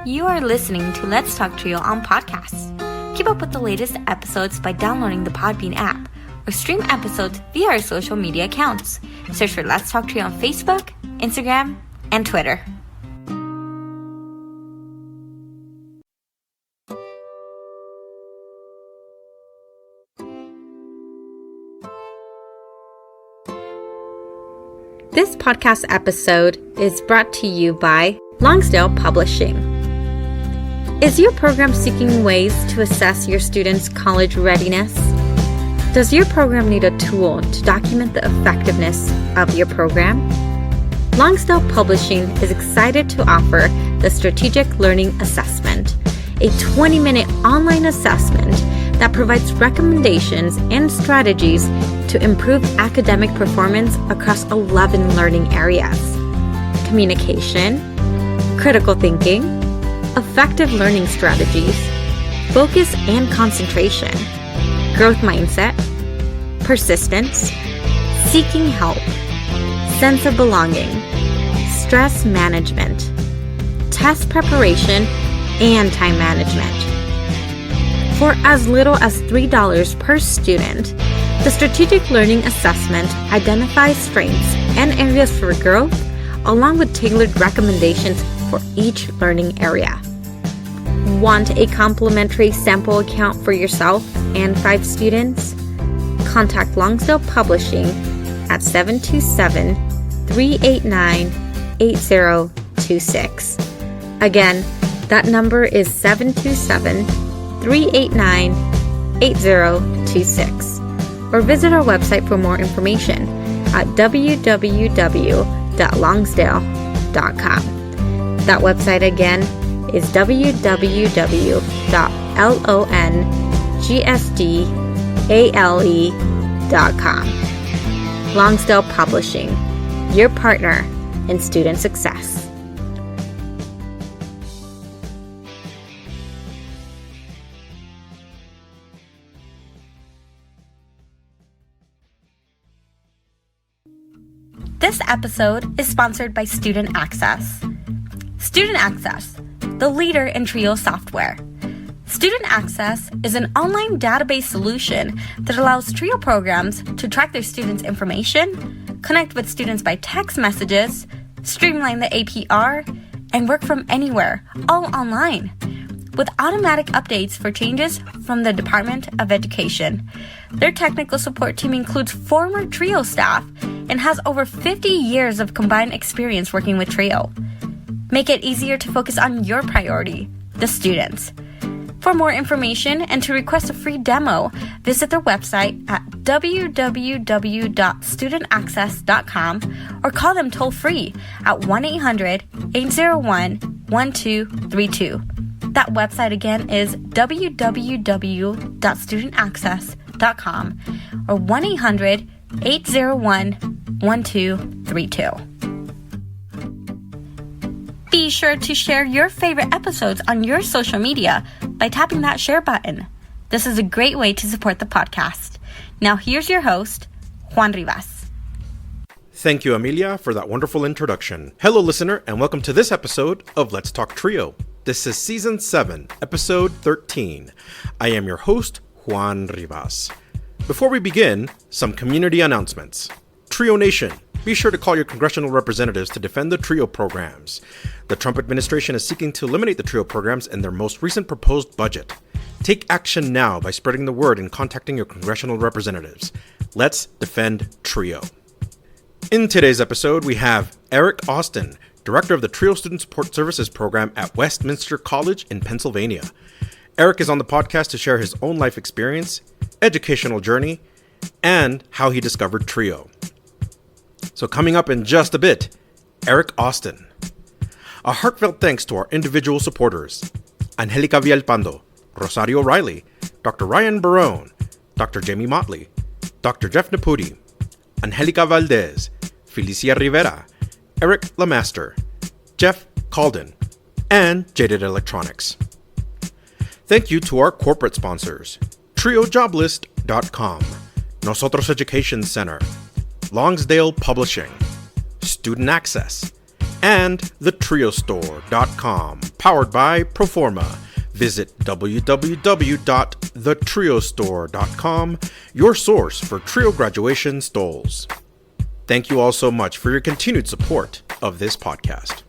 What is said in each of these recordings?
You are listening to Let's Talk Trio on podcasts. Keep up with the latest episodes by downloading the Podbean app or stream episodes via our social media accounts. Search for Let's Talk Trio on Facebook, Instagram, and Twitter. This podcast episode is brought to you by Longsdale Publishing. Is your program seeking ways to assess your students' college readiness? Does your program need a tool to document the effectiveness of your program? Longsdale Publishing is excited to offer the Strategic Learning Assessment, a 20-minute online assessment that provides recommendations and strategies to improve academic performance across 11 learning areas: communication, critical thinking, effective learning strategies, focus and concentration, growth mindset, persistence, seeking help, sense of belonging, stress management, test preparation, and time management. For as little as $3 per student, the Strategic Learning Assessment identifies strengths and areas for growth, along with tailored recommendations for each learning area. Want a complimentary sample account for yourself and 5 students? Contact Longsdale Publishing at 727-389-8026. Again, that number is 727-389-8026. Or visit our website for more information at www.longsdale.com. That website again is www.longsdale.com. Longsdale Publishing, your partner in student success. This episode is sponsored by Student Access. Student Access, the leader in Trio software. Student Access is an online database solution that allows Trio programs to track their students' information, connect with students by text messages, streamline the APR, and work from anywhere, all online, with automatic updates for changes from the Department of Education. Their technical support team includes former Trio staff and has over 50 years of combined experience working with Trio. Make it easier to focus on your priority, the students. For more information and to request a free demo, visit their website at www.studentaccess.com or call them toll-free at 1-800-801-1232. That website again is www.studentaccess.com or 1-800-801-1232. Be sure to share your favorite episodes on your social media by tapping that share button. This is a great way to support the podcast. Now here's your host, Juan Rivas. Thank you, Amelia, for that wonderful introduction. Hello, listener, and welcome to this episode of Let's Talk Trio. This is Season 7, Episode 13. I am your host, Juan Rivas. Before we begin, some community announcements. Trio Nation, be sure to call your congressional representatives to defend the Trio programs. The Trump administration is seeking to eliminate the Trio programs in their most recent proposed budget. Take action now by spreading the word and contacting your congressional representatives. Let's defend Trio. In today's episode, we have Erik Austin, Director of the Trio Student Support Services Program at Westminster College in Pennsylvania. Erik is on the podcast to share his own life experience, educational journey, and how he discovered Trio. So coming up in just a bit, Erik Austin. A heartfelt thanks to our individual supporters: Angelica Villalpando, Rosario Riley, Dr. Ryan Barone, Dr. Jamie Motley, Dr. Jeff Naputi, Angelica Valdez, Felicia Rivera, Eric Lamaster, Jeff Calden, and Jaded Electronics. Thank you to our corporate sponsors: TrioJoblist.com, Nosotros Education Center, Longsdale Publishing, Student Access, and TheTrioStore.com. powered by Proforma. Visit www.thetriostore.com, your source for Trio graduation stoles. Thank you all so much for your continued support of this podcast.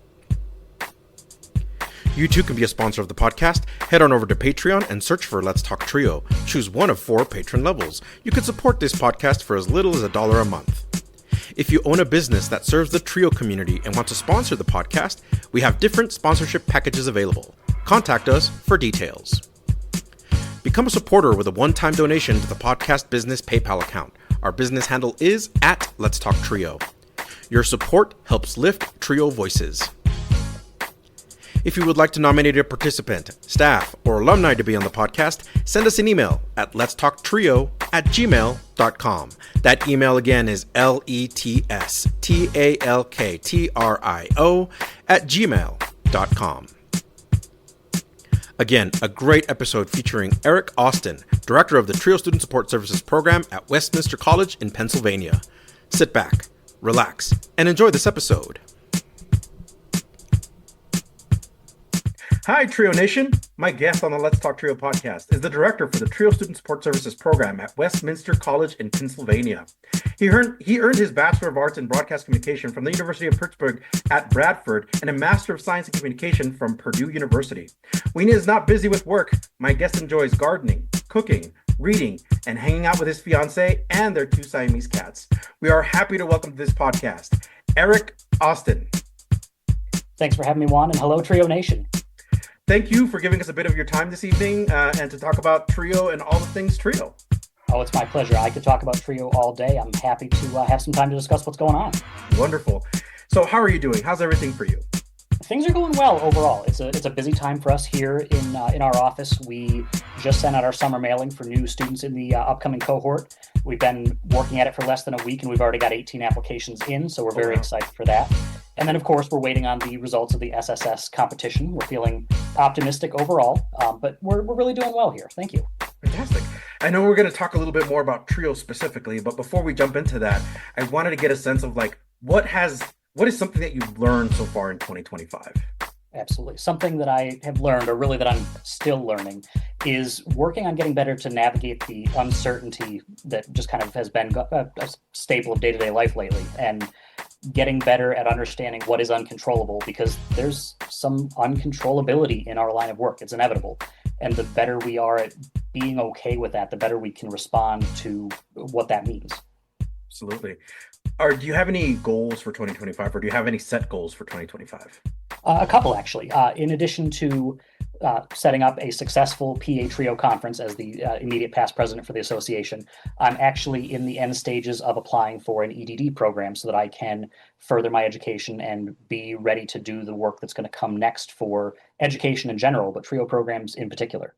You too can be a sponsor of the podcast. Head on over to Patreon and search for Let's Talk Trio. Choose one of 4 patron levels. You can support this podcast for as little as $1 a month. If you own a business that serves the Trio community and want to sponsor the podcast, we have different sponsorship packages available. Contact us for details. Become a supporter with a one-time donation to the podcast business PayPal account. Our business handle is @Let'sTalkTrio. Your support helps lift Trio voices. If you would like to nominate a participant, staff, or alumni to be on the podcast, send us an email at letstalktrio@gmail.com. That email again is letstalktrio@gmail.com. Again, a great episode featuring Erik Austin, Director of the Trio Student Support Services Program at Westminster College in Pennsylvania. Sit back, relax, and enjoy this episode. Hi, Trio Nation. My guest on the Let's Talk Trio podcast is the director for the Trio Student Support Services Program at Westminster College in Pennsylvania. He earned his Bachelor of Arts in Broadcast Communication from the University of Pittsburgh at Bradford and a Master of Science in Communication from Purdue University. When he is not busy with work, my guest enjoys gardening, cooking, reading, and hanging out with his fiancée and their 2 Siamese cats. We are happy to welcome to this podcast, Erik Austin. Thanks for having me, Juan, and hello, Trio Nation. Thank you for giving us a bit of your time this evening and to talk about Trio and all the things Trio. Oh, it's my pleasure. I could talk about Trio all day. I'm happy to have some time to discuss what's going on. Wonderful. So how are you doing? How's everything for you? Things are going well overall. It's a busy time for us here in our office. We just sent out our summer mailing for new students in the upcoming cohort. We've been working at it for less than a week, and we've already got 18 applications in, so we're very excited for that. And then, of course, we're waiting on the results of the SSS competition. We're feeling optimistic overall, but we're really doing well here. Thank you. Fantastic. I know we're going to talk a little bit more about Trio specifically, but before we jump into that, I wanted to get a sense of what is something that you've learned so far in 2025? Absolutely. Something that I have learned, or really that I'm still learning, is working on getting better to navigate the uncertainty that just kind of has been a staple of day-to-day life lately, and getting better at understanding what is uncontrollable, because there's some uncontrollability in our line of work. It's inevitable. And the better we are at being okay with that, the better we can respond to what that means. Absolutely. Do you have any goals for 2025, or do you have any set goals for 2025? A couple, actually. In addition to setting up a successful PA Trio conference as the immediate past president for the association, I'm actually in the end stages of applying for an EDD program so that I can further my education and be ready to do the work that's going to come next for education in general, but Trio programs in particular.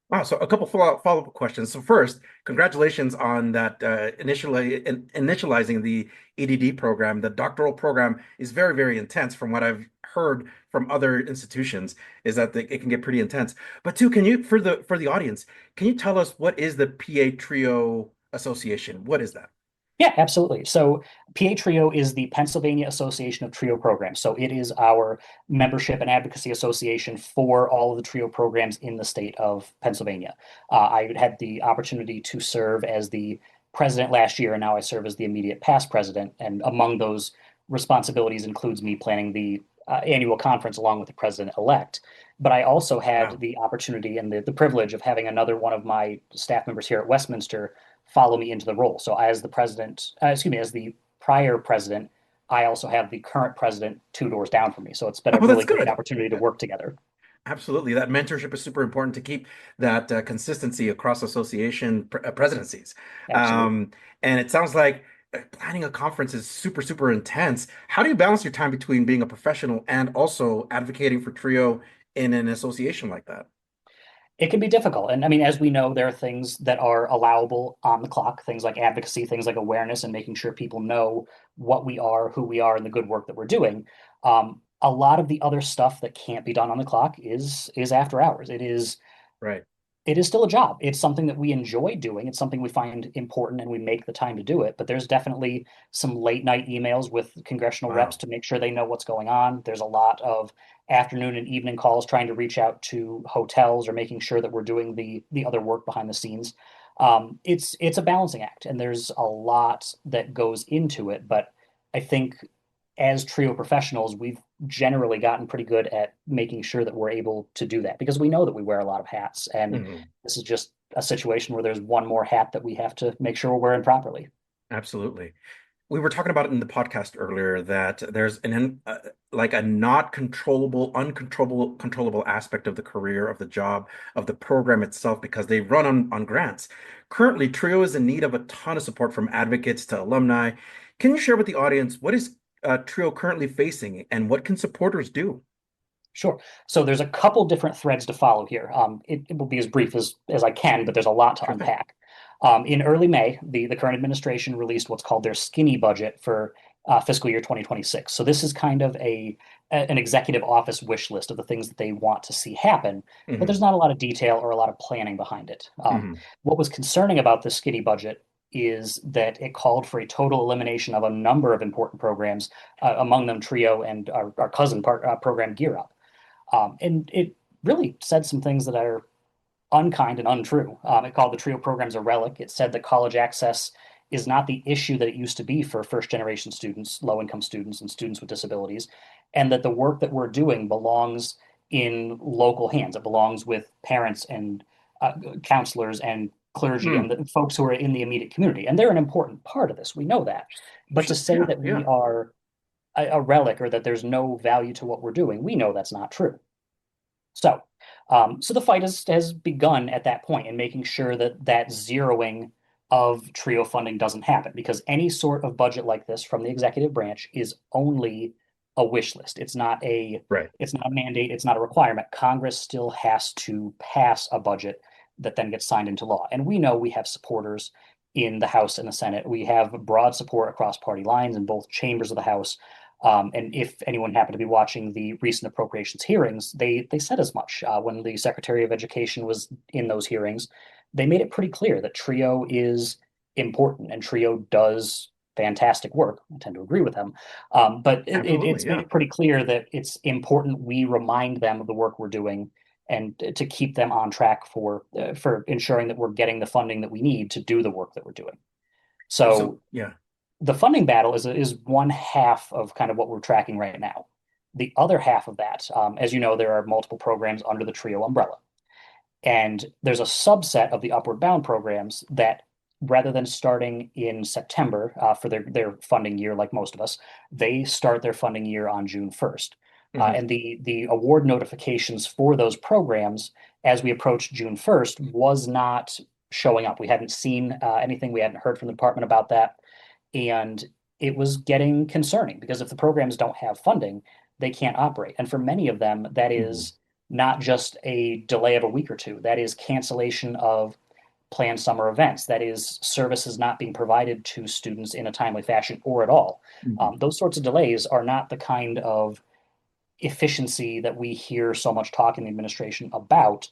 Wow, so a couple follow-up questions. So first, congratulations on that initializing the EDD program. The doctoral program is very, very intense. From what I've heard from other institutions, is that it can get pretty intense. But two, can you, for the audience, can you tell us what is the PA Trio Association? What is that? Yeah, absolutely. So PA Trio is the Pennsylvania Association of Trio Programs. So it is our membership and advocacy association for all of the Trio programs in the state of Pennsylvania. I had the opportunity to serve as the president last year, and now I serve as the immediate past president. And among those responsibilities includes me planning the annual conference along with the president-elect. But I also had the opportunity and the privilege of having another one of my staff members here at Westminster follow me into the role. So as the president, as the prior president, I also have the current president 2 doors down from me. So it's been a really great opportunity to work together. Absolutely. That mentorship is super important to keep that consistency across association presidencies. And it sounds like planning a conference is super, super intense. How do you balance your time between being a professional and also advocating for Trio in an association like that? It can be difficult. And I mean, as we know, there are things that are allowable on the clock, things like advocacy, things like awareness, and making sure people know what we are, who we are, and the good work that we're doing. A lot of the other stuff that can't be done on the clock is after hours. It is right. it is still a job. It's something that we enjoy doing. It's something we find important and we make the time to do it. But there's definitely some late night emails with congressional reps Wow. to make sure they know what's going on. There's a lot of afternoon and evening calls trying to reach out to hotels or making sure that we're doing the other work behind the scenes. It's a balancing act, and there's a lot that goes into it. But I think as trio professionals, we've generally gotten pretty good at making sure that we're able to do that because we know that we wear a lot of hats. And Mhm. this is just a situation where there's one more hat that we have to make sure we're wearing properly. Absolutely. We were talking about it in the podcast earlier that there's like a not controllable, uncontrollable, controllable aspect of the career, of the job, of the program itself, because they run on grants. Currently, Trio is in need of a ton of support from advocates to alumni. Can you share with the audience what is Trio currently facing and what can supporters do? Sure. So there's a couple different threads to follow here. It will be as brief as I can, but there's a lot to Sure thing. unpack. In early May, the current administration released what's called their skinny budget for fiscal year 2026. So this is kind of an executive office wish list of the things that they want to see happen, but Hmm. there's not a lot of detail or a lot of planning behind it. Hmm. What was concerning about this skinny budget is that it called for a total elimination of a number of important programs, among them Trio and our cousin program Gear Up. And it really said some things that are unkind and untrue. It called the TRIO programs a relic. It said that college access is not the issue that it used to be for first generation students, low income students, and students with disabilities, and that the work that we're doing belongs in local hands. It belongs with parents and counselors and clergy and Mm. the folks who are in the immediate community. And they're an important part of this. We know that. But to say Yeah, that we yeah. are a relic or that there's no value to what we're doing, we know that's not true. So, so the fight has begun at that point in making sure that that zeroing of TRIO funding doesn't happen because any sort of budget like this from the executive branch is only a wish list. Right. It's not a mandate. It's not a requirement. Congress still has to pass a budget that then gets signed into law. And we know we have supporters in the House and the Senate. We have broad support across party lines in both chambers of the House. And if anyone happened to be watching the recent appropriations hearings, they said as much when the Secretary of Education was in those hearings. They made it pretty clear that TRIO is important and TRIO does fantastic work. I tend to agree with them, but Absolutely. it's made Yeah. it pretty clear that it's important we remind them of the work we're doing and to keep them on track for ensuring that we're getting the funding that we need to do the work that we're doing. So, So yeah. the funding battle is one half of kind of what we're tracking right now. The other half of that, as you know, there are multiple programs under the TRIO umbrella. And there's a subset of the Upward Bound programs that, rather than starting in September for their funding year, like most of us, they start their funding year on June 1st. Hmm. And the award notifications for those programs as we approach June 1st was not showing up. We hadn't seen anything. We hadn't heard from the department about that. And it was getting concerning because if the programs don't have funding, they can't operate. And for many of them, that Hmm. is not just a delay of a week or two, that is cancellation of planned summer events, that is services not being provided to students in a timely fashion or at all. Hmm. Those sorts of delays are not the kind of efficiency that we hear so much talk in the administration about.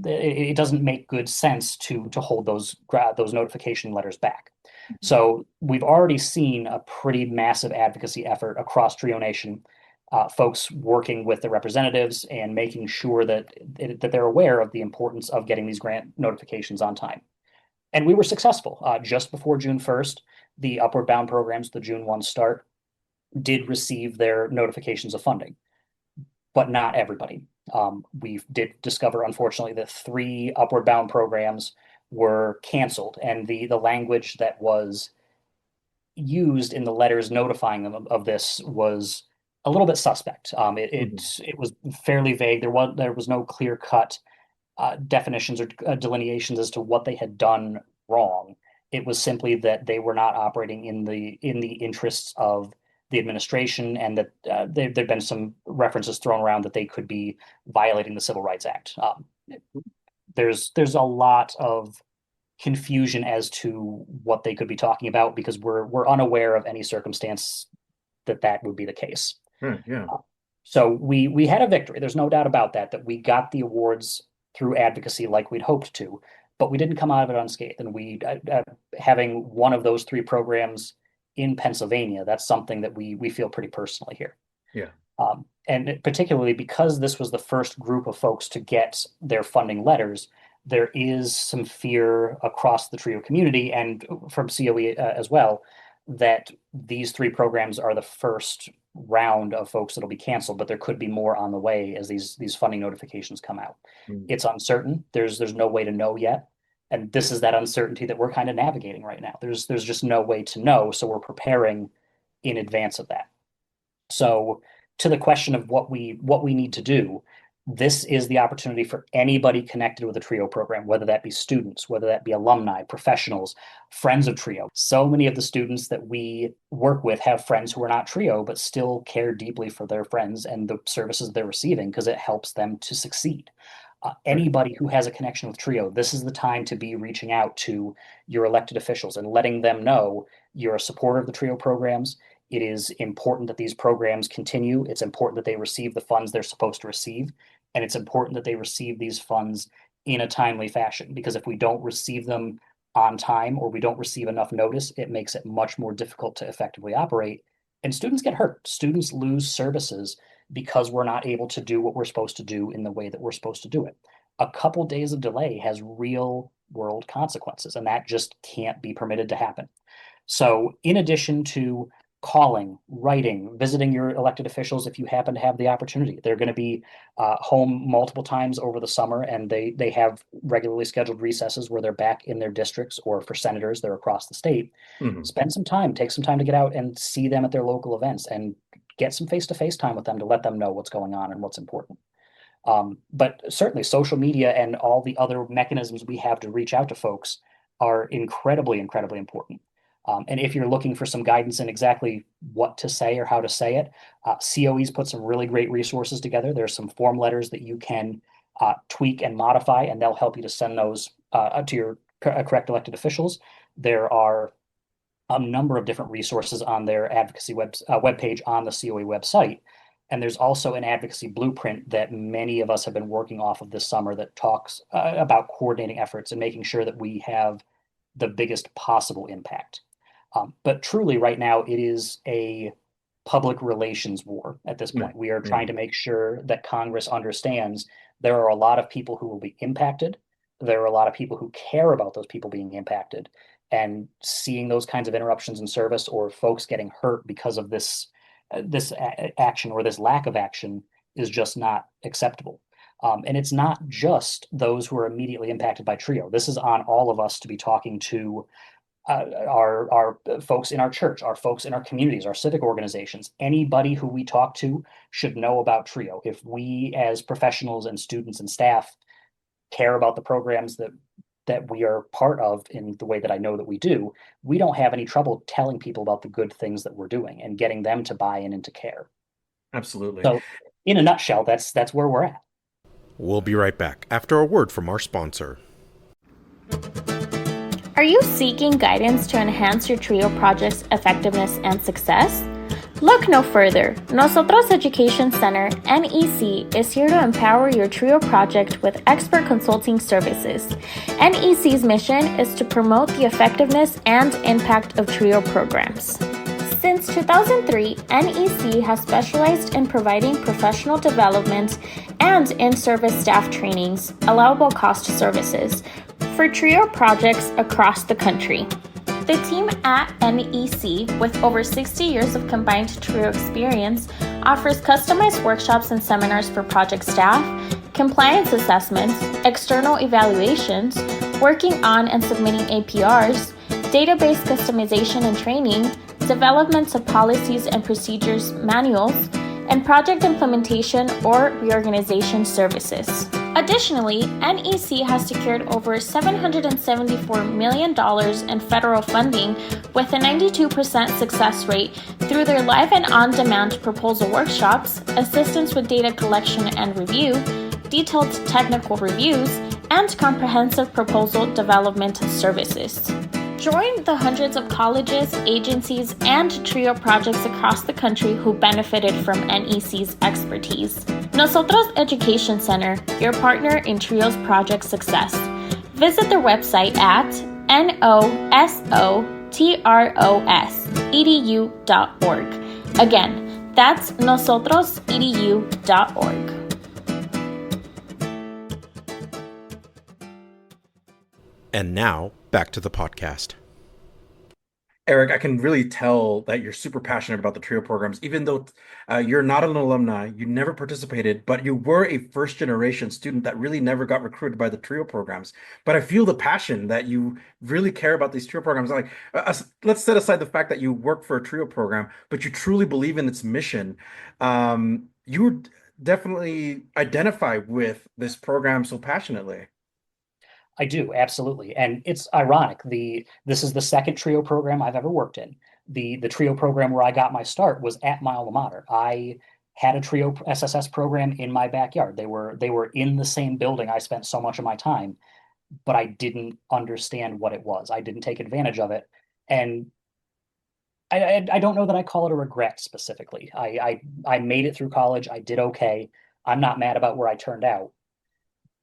It doesn't make good sense to hold those notification letters back. So we've already seen a pretty massive advocacy effort across Trio Nation, folks working with the representatives and making sure that they're aware of the importance of getting these grant notifications on time. And we were successful. Just before June 1st, the Upward Bound programs, the June 1 start, did receive their notifications of funding, but not everybody. We did discover, unfortunately, that three Upward Bound programs were canceled, and the language that was used in the letters notifying them of this was a little bit suspect. Hmm. It was fairly vague. There was no clear cut definitions or delineations as to what they had done wrong. It was simply that they were not operating in the interests of the administration, and that there'd been some references thrown around that they could be violating the Civil Rights Act. There's a lot of confusion as to what they could be talking about because we're unaware of any circumstance that would be the case. Right. Yeah. So we had a victory. There's no doubt about that. That we got the awards through advocacy like we'd hoped to, but we didn't come out of it unscathed. And having one of those 3 programs in Pennsylvania, that's something that we feel pretty personally here. Yeah. And particularly because this was the first group of folks to get their funding letters, there is some fear across the TRIO community and from COE as well, that these 3 programs are the first round of folks that'll be canceled, but there could be more on the way as these funding notifications come out. It's uncertain. There's no way to know yet. And this is that uncertainty that we're kind of navigating right now. There's just no way to know. So we're preparing in advance of that. So to the question of what we need to do, this is the opportunity for anybody connected with a TRIO program, whether that be students, whether that be alumni, professionals, friends of TRIO. So many of the students that we work with have friends who are not TRIO, but still care deeply for their friends and the services they're receiving because it helps them to succeed. Anybody who has a connection with TRIO, this is the time to be reaching out to your elected officials and letting them know you're a supporter of the TRIO programs. It is important that these programs continue. It's important that they receive the funds they're supposed to receive. And it's important that they receive these funds in a timely fashion, because if we don't receive them on time or we don't receive enough notice, it makes it much more difficult to effectively operate. And students get hurt. Students lose services because we're not able to do what we're supposed to do in the way that we're supposed to do it. A couple days of delay has real world consequences, and that just can't be permitted to happen. So in addition to calling, writing, visiting your elected officials if you happen to have the opportunity. They're going to be home multiple times over the summer, and they have regularly scheduled recesses where they're back in their districts, or for senators, they're across the state. Spend some time, take some time to get out and see them at their local events and get some face-to-face time with them to let them know what's going on and what's important. But certainly social media and all the other mechanisms we have to reach out to folks are incredibly, incredibly important. And if you're looking for some guidance in exactly what to say or how to say it, COE's put some really great resources together. There's some form letters that you can tweak and modify, and they'll help you to send those to your correct elected officials. There are a number of different resources on their advocacy webpage on the COE website. And there's also an advocacy blueprint that many of us have been working off of this summer that talks about coordinating efforts and making sure that we have the biggest possible impact. But truly right now, it is a public relations war at this point. We are trying to make sure that Congress understands there are a lot of people who will be impacted. There are a lot of people who care about those people being impacted, and seeing those kinds of interruptions in service or folks getting hurt because of this action or this lack of action is just not acceptable. And it's not just those who are immediately impacted by TRIO. This is on all of us to be talking to our folks in our church, our folks in our communities, our civic organizations. Anybody who we talk to should know about TRIO. If we as professionals and students and staff care about the programs that we are part of in the way that I know that we do, we don't have any trouble telling people about the good things that we're doing and getting them to buy in and to care. Absolutely. So in a nutshell, that's where we're at. We'll be right back after a word from our sponsor. Are you seeking guidance to enhance your TRIO project's effectiveness and success? Look no further. Nosotros Education Center, NEC, is here to empower your TRIO project with expert consulting services. NEC's mission is to promote the effectiveness and impact of TRIO programs. Since 2003, NEC has specialized in providing professional development and in-service staff trainings, allowable cost services, for TRIO projects across the country. The team at NEC, with over 60 years of combined TRIO experience, offers customized workshops and seminars for project staff, compliance assessments, external evaluations, working on and submitting APRs, database customization and training, developments of policies and procedures manuals, and project implementation or reorganization services. Additionally, NEC has secured over $774 million in federal funding with a 92% success rate through their live and on-demand proposal workshops, assistance with data collection and review, detailed technical reviews, and comprehensive proposal development services. Join the hundreds of colleges, agencies, and TRIO projects across the country who benefited from NEC's expertise. Nosotros Education Center, your partner in TRIO's project success. Visit their website at nosotros.edu.org. Again, that's nosotrosedu.org. And now, back to the podcast. Erik, I can really tell that you're super passionate about the TRIO programs, even though you're not an alumni, you never participated, but you were a first generation student that really never got recruited by the TRIO programs. But I feel the passion that you really care about these TRIO programs. Like, let's set aside the fact that you work for a TRIO program, but you truly believe in its mission. You would definitely identify with this program so passionately. I do, absolutely. And it's ironic. This is the second TRIO program I've ever worked in. The TRIO program where I got my start was at my alma mater. I had a TRIO SSS program in my backyard. They were in the same building I spent so much of my time, but I didn't understand what it was. I didn't take advantage of it. And I don't know that I call it a regret specifically. I made it through college. I did okay. I'm not mad about where I turned out,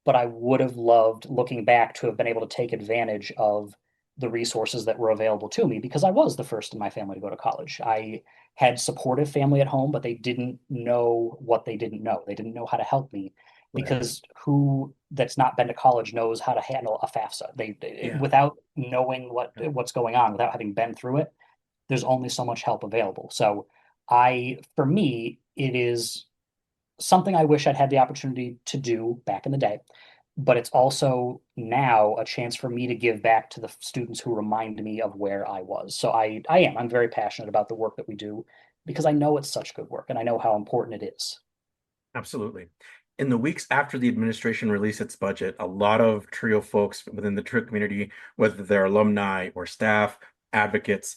but I would have loved, looking back, to have been able to take advantage of the resources that were available to me, because I was the first in my family to go to college. I had supportive family at home, but they didn't know what they didn't know. They didn't know how to help me, because who that's not been to college knows how to handle a FAFSA? Without knowing what's going on, without having been through it, there's only so much help available. So for me, it is something I wish I'd had the opportunity to do back in the day, but it's also now a chance for me to give back to the students who remind me of where I was. So I'm very passionate about the work that we do, because I know it's such good work and I know how important it is. Absolutely. In the weeks after the administration released its budget, a lot of TRIO folks within the TRIO community, whether they're alumni or staff, advocates,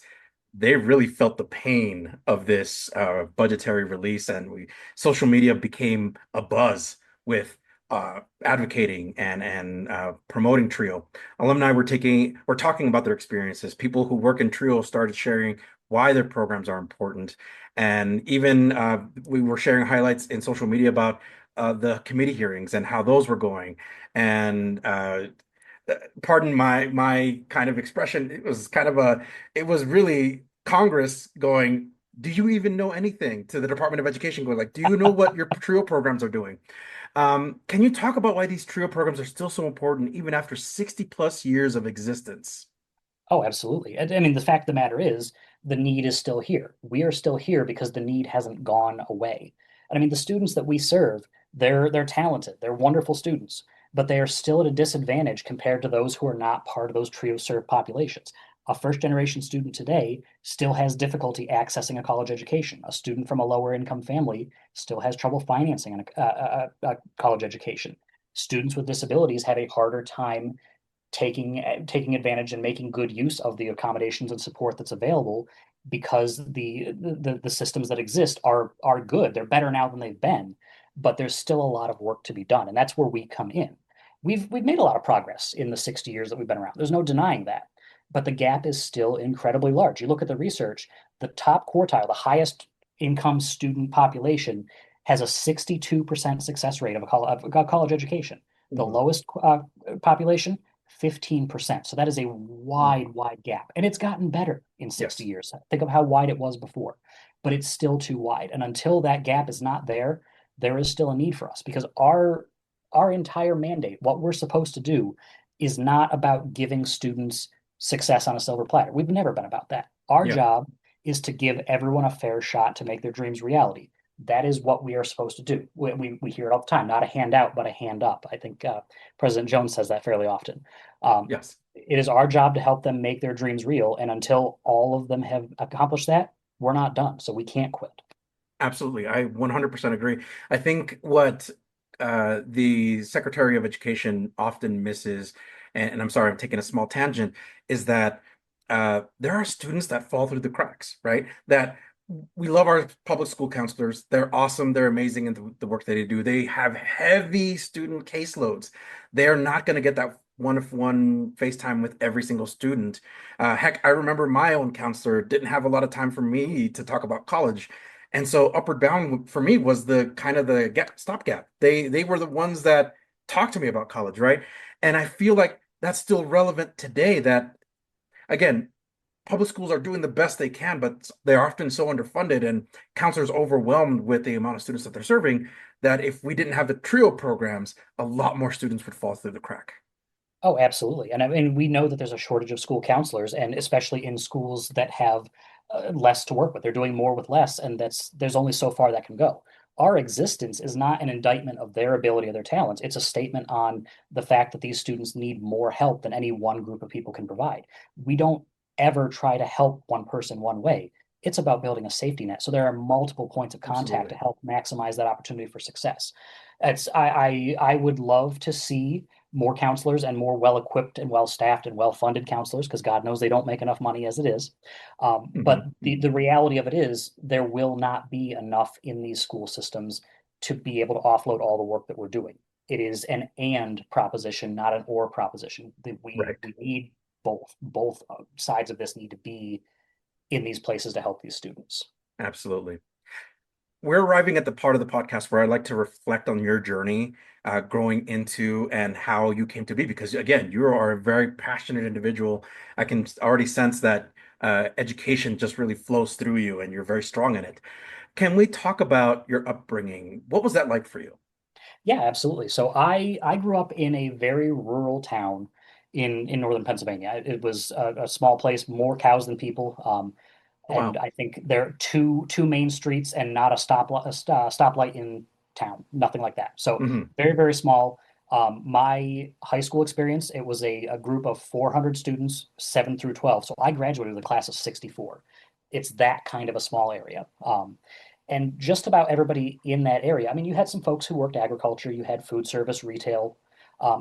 they really felt the pain of this budgetary release, and social media became a buzz with advocating and promoting TRIO. Alumni were talking about their experiences. People who work in TRIO started sharing why their programs are important, and even we were sharing highlights in social media about the committee hearings and how those were going. And pardon my kind of expression, it was really Congress going, do you even know anything? To the Department of Education going, like, do you know what your TRIO programs are doing? Can you talk about why these TRIO programs are still so important even after 60 plus years of existence? Oh, absolutely. I mean, the fact of the matter is, the need is still here. We are still here because the need hasn't gone away. And I mean, the students that we serve, they're talented, they're wonderful students, but they are still at a disadvantage compared to those who are not part of those TRIO served populations. A first generation student today still has difficulty accessing a college education. A student from a lower income family still has trouble financing a college education. Students with disabilities have a harder time taking advantage and making good use of the accommodations and support that's available, because the systems that exist are good. They're better now than they've been, but there's still a lot of work to be done, and that's where we come in. We've made a lot of progress in the 60 years that we've been around. There's no denying that, but the gap is still incredibly large. You look at the research, the top quartile, the highest income student population, has a 62% success rate of a college education. The lowest population, 15%. So that is a wide gap. And it's gotten better in 60 years. Think of how wide it was before, but it's still too wide. And until that gap is not there, there is still a need for us, because our entire mandate, what we're supposed to do, is not about giving students success on a silver platter. We've never been about that. Our job is to give everyone a fair shot to make their dreams reality. That is what we are supposed to do. We hear it all the time, not a handout, but a hand up. I think President Jones says that fairly often. Yes. It is our job to help them make their dreams real. And until all of them have accomplished that, we're not done. So we can't quit. Absolutely. I 100% agree. I think what the Secretary of Education often misses, and I'm sorry, I'm taking a small tangent, is that there are students that fall through the cracks, right? That we love our public school counselors. They're awesome. They're amazing in the work that they do. They have heavy student caseloads. They're not going to get that one-on-one FaceTime with every single student. Heck, I remember my own counselor didn't have a lot of time for me to talk about college. And so Upward Bound for me was the kind of the stopgap. They were the ones that talked to me about college, right? And I feel like that's still relevant today that again, public schools are doing the best they can, but they're often so underfunded and counselors overwhelmed with the amount of students that they're serving that if we didn't have the trio programs, a lot more students would fall through the crack. Oh, absolutely. And I mean, we know that there's a shortage of school counselors, and especially in schools that have less to work with. They're doing more with less, and there's only so far that can go. Our existence is not an indictment of their ability or their talents. It's a statement on the fact that these students need more help than any one group of people can provide. We don't ever try to help one person one way. It's about building a safety net. So there are multiple points of contact to Absolutely. help maximize that opportunity for success. I would love to see more counselors and more well-equipped and well-staffed and well-funded counselors, because God knows they don't make enough money as it is. But Hmm. the reality of it is there will not be enough in these school systems to be able to offload all the work that we're doing. It is an and proposition, not an or proposition. That Right. we need both. Both sides of this need to be in these places to help these students. Absolutely. We're arriving at the part of the podcast where I'd like to reflect on your journey growing into and how you came to be. Because again, you are a very passionate individual. I can already sense that education just really flows through you and you're very strong in it. Can we talk about your upbringing? What was that like for you? Yeah, absolutely. So I grew up in a very rural town in northern Pennsylvania. It was a small place, more cows than people. Oh, And wow. I think there are two main streets and not a stoplight in town, nothing like that. So Hmm. very small. My high school experience, it was a group of 400 students, 7 through 12. So I graduated with a class of 64. It's that kind of a small area. And just about everybody in that area. I mean, you had some folks who worked agriculture, you had food service, retail.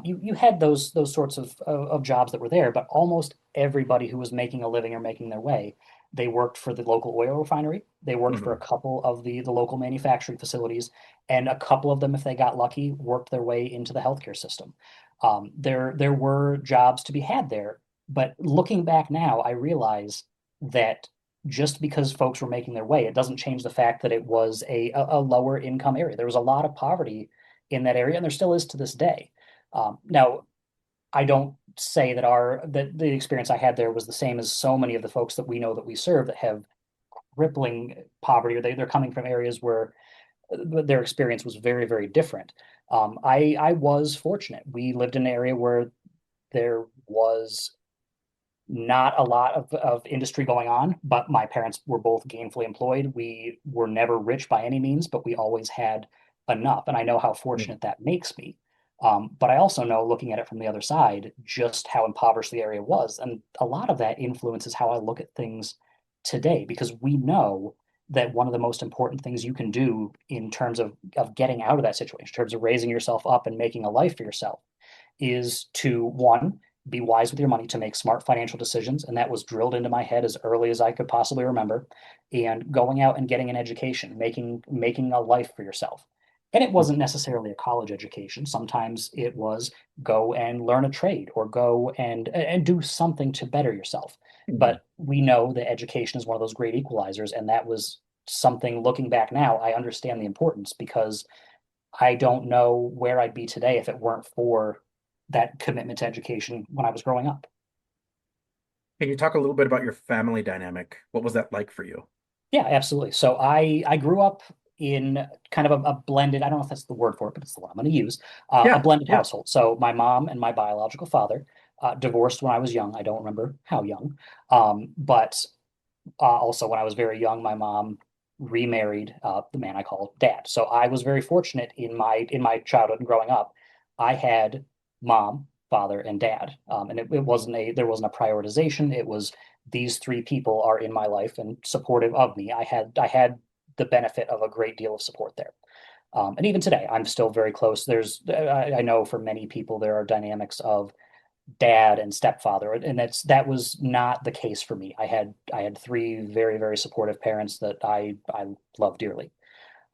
You had those sorts of jobs that were there, but almost everybody who was making a living or making their way, they worked for the local oil refinery. They worked for a Hmm. couple of the local manufacturing facilities, and a couple of them, if they got lucky, worked their way into the healthcare system. There were jobs to be had there, but looking back now, I realize that just because folks were making their way, it doesn't change the fact that it was a lower income area. There was a lot of poverty in that area, and there still is to this day. Now, I don't say that the experience I had there was the same as so many of the folks that we know that we serve that have crippling poverty, or they're coming from areas where their experience was very different. I was fortunate. We lived in an area where there was not a lot of industry going on, but my parents were both gainfully employed. We were never rich by any means, but we always had enough. And I know how fortunate that makes me. But I also know, looking at it from the other side, just how impoverished the area was. And a lot of that influences how I look at things today, because we know that one of the most important things you can do in terms of getting out of that situation, in terms of raising yourself up and making a life for yourself, is to, one, be wise with your money, to make smart financial decisions. And that was drilled into my head as early as I could possibly remember. And going out and getting an education, making a life for yourself. And it wasn't necessarily a college education. Sometimes it was go and learn a trade, or go and do something to better yourself. Hmm. But we know that education is one of those great equalizers. And that was something, looking back now, I understand the importance, because I don't know where I'd be today if it weren't for that commitment to education when I was growing up. Can you talk a little bit about your family dynamic? What was that like for you? Yeah, absolutely. So I grew up in kind of a blended, I don't know if that's the word for it, but it's the one I'm going to use, a Yeah, blended yeah. household. So my mom and my biological father divorced when I was young. I don't remember how young. But also, when I was very young, my mom remarried the man I call dad. So I was very fortunate in my childhood and growing up. I had mom, father, and dad, and it wasn't a there wasn't a prioritization. It was, these three people are in my life and supportive of me. I had the benefit of a great deal of support there. And even today, I'm still very close. I know for many people there are dynamics of dad and stepfather, and that was not the case for me. I had three very supportive parents that I love dearly.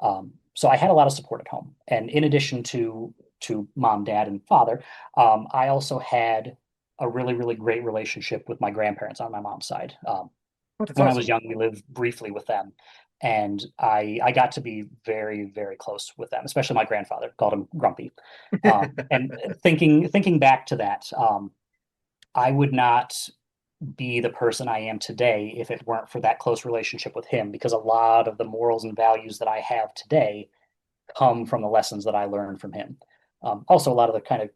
So I had a lot of support at home, and in addition to to mom, dad, and father, I also had a really, really great relationship with my grandparents on my mom's side. Oh, that's When I was awesome. young, we lived briefly with them, and I got to be very, very close with them, especially my grandfather, called him Grumpy. And thinking back to that, I would not be the person I am today if it weren't for that close relationship with him, because a lot of the morals and values that I have today come from the lessons that I learned from him. Also, a lot of the kind of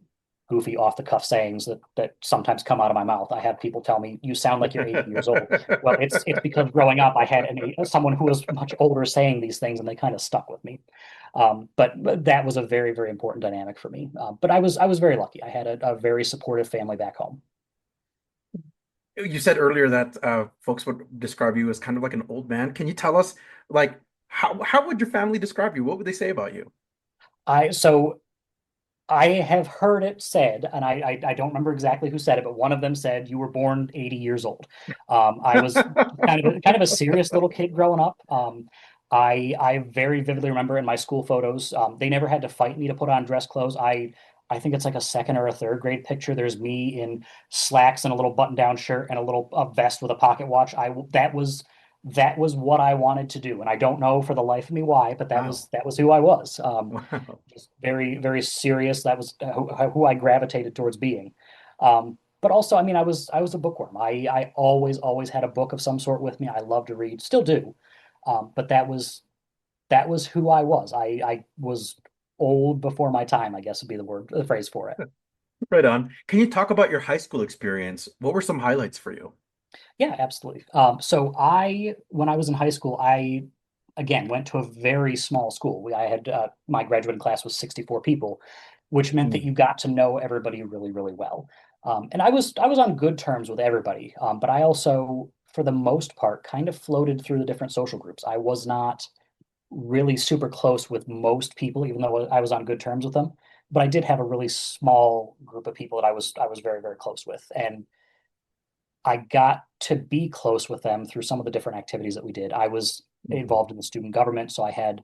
goofy off the cuff sayings that sometimes come out of my mouth. I have people tell me, "You sound like you're 80 years old." Well, it's because growing up I had someone who was much older saying these things, and they kind of stuck with me. But that was a very, very important dynamic for me. But I was very lucky. I had a very supportive family back home. You said earlier that folks would describe you as kind of like an old man. Can you tell us, like, how would your family describe you? What would they say about you? So I have heard it said, and I don't remember exactly who said it, but one of them said you were born 80 years old. I was kind of a serious little kid growing up. I very vividly remember in my school photos, they never had to fight me to put on dress clothes. I think it's like a second or a third grade picture. There's me in slacks and a little button-down shirt and a little vest with a pocket watch. That was what I wanted to do, and I don't know for the life of me why, but that Wow. was who I was. Wow. Just very, very serious. That was who I gravitated towards being. But also, I mean, I was a bookworm. I always had a book of some sort with me. I love to read, still do. But that was who I was. I was old before my time, I guess would be the phrase for it. Right on. Can you talk about your high school experience? What were some highlights for you? Yeah, absolutely. So when I was in high school, I again went to a very small school. I had my graduating class was 64 people, which meant that Mm. you got to know everybody really, really well. And I was on good terms with everybody, but I also, for the most part, kind of floated through the different social groups. I was not really super close with most people, even though I was on good terms with them. But I did have a really small group of people that I was very, very close with, and I got to be close with them through some of the different activities that we did. I was Mhm. involved in the student government, so I had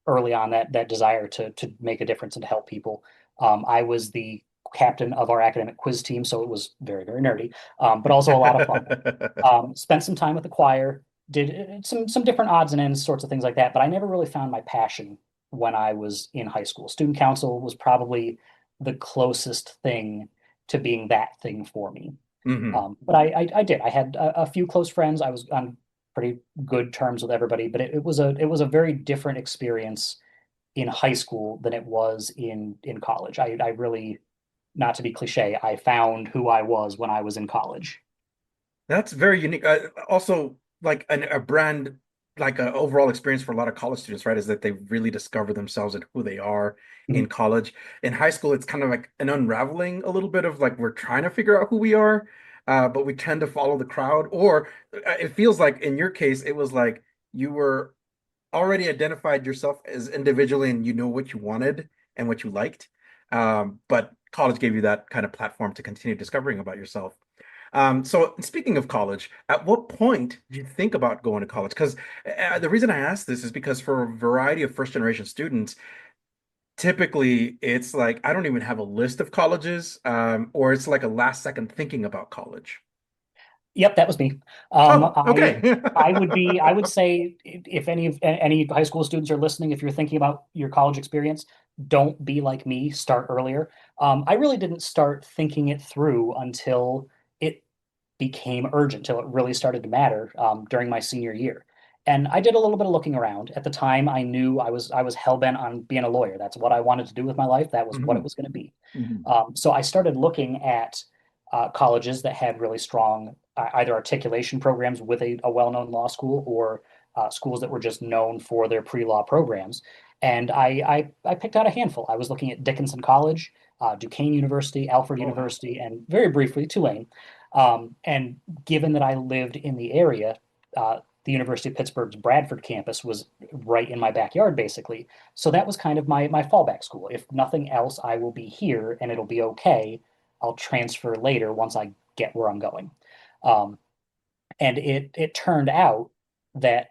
early on that desire to make a difference and to help people. I was the captain of our academic quiz team, so it was very, very nerdy, but also a lot of fun. Spent some time with the choir, did some different odds and ends sorts of things like that, but I never really found my passion when I was in high school. Student council was probably the closest thing to being that thing for me. Mhm. But I did. I had a few close friends. I was on pretty good terms with everybody, but it was a very different experience in high school than it was in college. I really, not to be cliche, I found who I was when I was in college. That's very unique. Also, like a brand, like an overall experience for a lot of college students, right? Is that they really discover themselves and who they are Mhm. in college. In high school, it's kind of like an unraveling a little bit of like we're trying to figure out who we are, but we tend to follow the crowd. Or it feels like in your case, it was like you were already identified yourself as individually and you know what you wanted and what you liked. But college gave you that kind of platform to continue discovering about yourself. So speaking of college, at what point do you think about going to college? Because the reason I ask this is because for a variety of first generation students, typically it's like I don't even have a list of colleges, or it's like a last second thinking about college. Yep, that was me. Oh, okay. I would say if any high school students are listening, if you're thinking about your college experience, don't be like me, start earlier. I really didn't start thinking it through until it became urgent, till it really started to matter during my senior year. And I did a little bit of looking around. At the time, I knew I was hell bent on being a lawyer. That's what I wanted to do with my life. That was what it Mhm, was going to be. mhm, So I started looking at colleges that had really strong either articulation programs with a well-known law school, or schools that were just known for their pre-law programs. And I picked out a handful. I was looking at Dickinson College, Duquesne University, Alfred Oh wow. University, and very briefly Tulane. And given that I lived in the area, the University of Pittsburgh's Bradford campus was right in my backyard, basically. So that was kind of my fallback school. If nothing else, I will be here and it'll be okay. I'll transfer later once I get where I'm going. Um, and it turned out that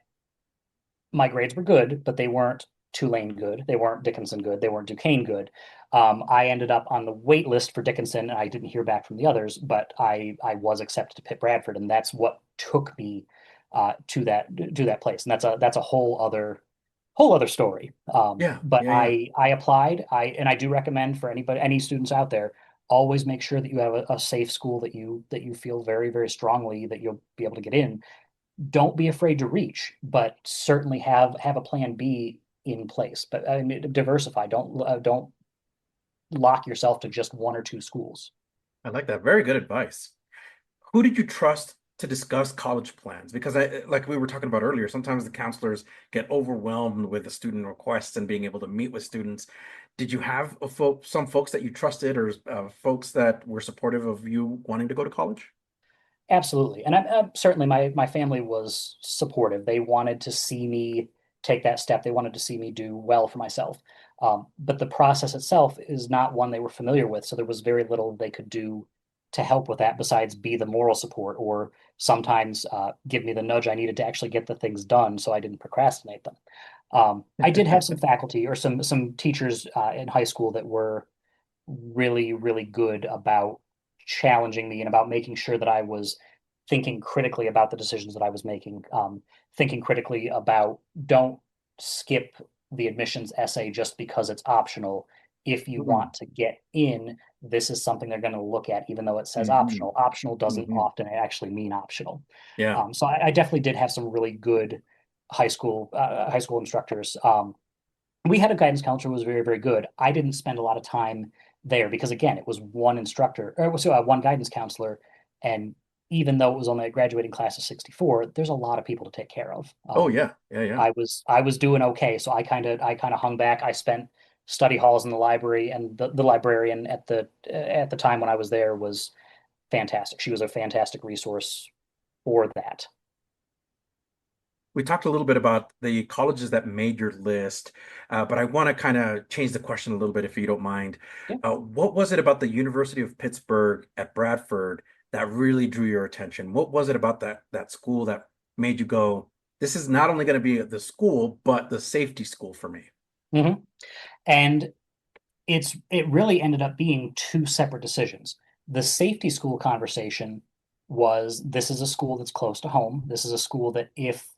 my grades were good, but they weren't Tulane good. They weren't Dickinson good. They weren't Duquesne good. I ended up on the wait list for Dickinson, and I didn't hear back from the others, but I was accepted to Pitt Bradford, and that's what took me to that place. And that's a whole other story. Yeah, But yeah, yeah. I applied. I do recommend for any students out there, always make sure that you have a safe school that you feel very, very strongly that you'll be able to get in. Don't be afraid to reach, but certainly have a plan B in place. But I mean, diversify. Don't lock yourself to just one or two schools. I like that. Very good advice. Who did you trust to discuss college plans? Because like we were talking about earlier, sometimes the counselors get overwhelmed with the student requests and being able to meet with students. Did you have some folks that you trusted, or folks that were supportive of you wanting to go to college? Absolutely. And certainly my family was supportive. They wanted to see me take that step. They wanted to see me do well for myself. But the process itself is not one they were familiar with. So there was very little they could do to help with that besides be the moral support or sometimes give me the nudge I needed to actually get the things done so I didn't procrastinate them. I did have some faculty or some teachers in high school that were really, really good about challenging me and about making sure that I was thinking critically about the decisions that I was making, thinking critically about don't skip the admissions essay just because it's optional. If you Mhm, want to get in, this is something they're going to look at, even though it says mhm, optional. Optional doesn't mhm. often actually mean optional. Yeah. So I definitely did have some really good high school instructors. We had a guidance counselor who was very, very good. I didn't spend a lot of time there because again, it was one instructor or it was one guidance counselor. And even though it was only a graduating class of 64, there's a lot of people to take care of. Oh yeah, yeah, yeah. I was doing okay. So I kind of hung back. I spent study halls in the library and the librarian at the time when I was there was fantastic. She was a fantastic resource for that. We talked a little bit about the colleges that made your list, but I want to kind of change the question a little bit if you don't mind. Yeah. What was it about the University of Pittsburgh at Bradford that really drew your attention? What was it about that school that made you go, this is not only going to be the school, but the safety school for me? hmm And it really ended up being two separate decisions. The safety school conversation was this is a school that's close to home. This is a school that if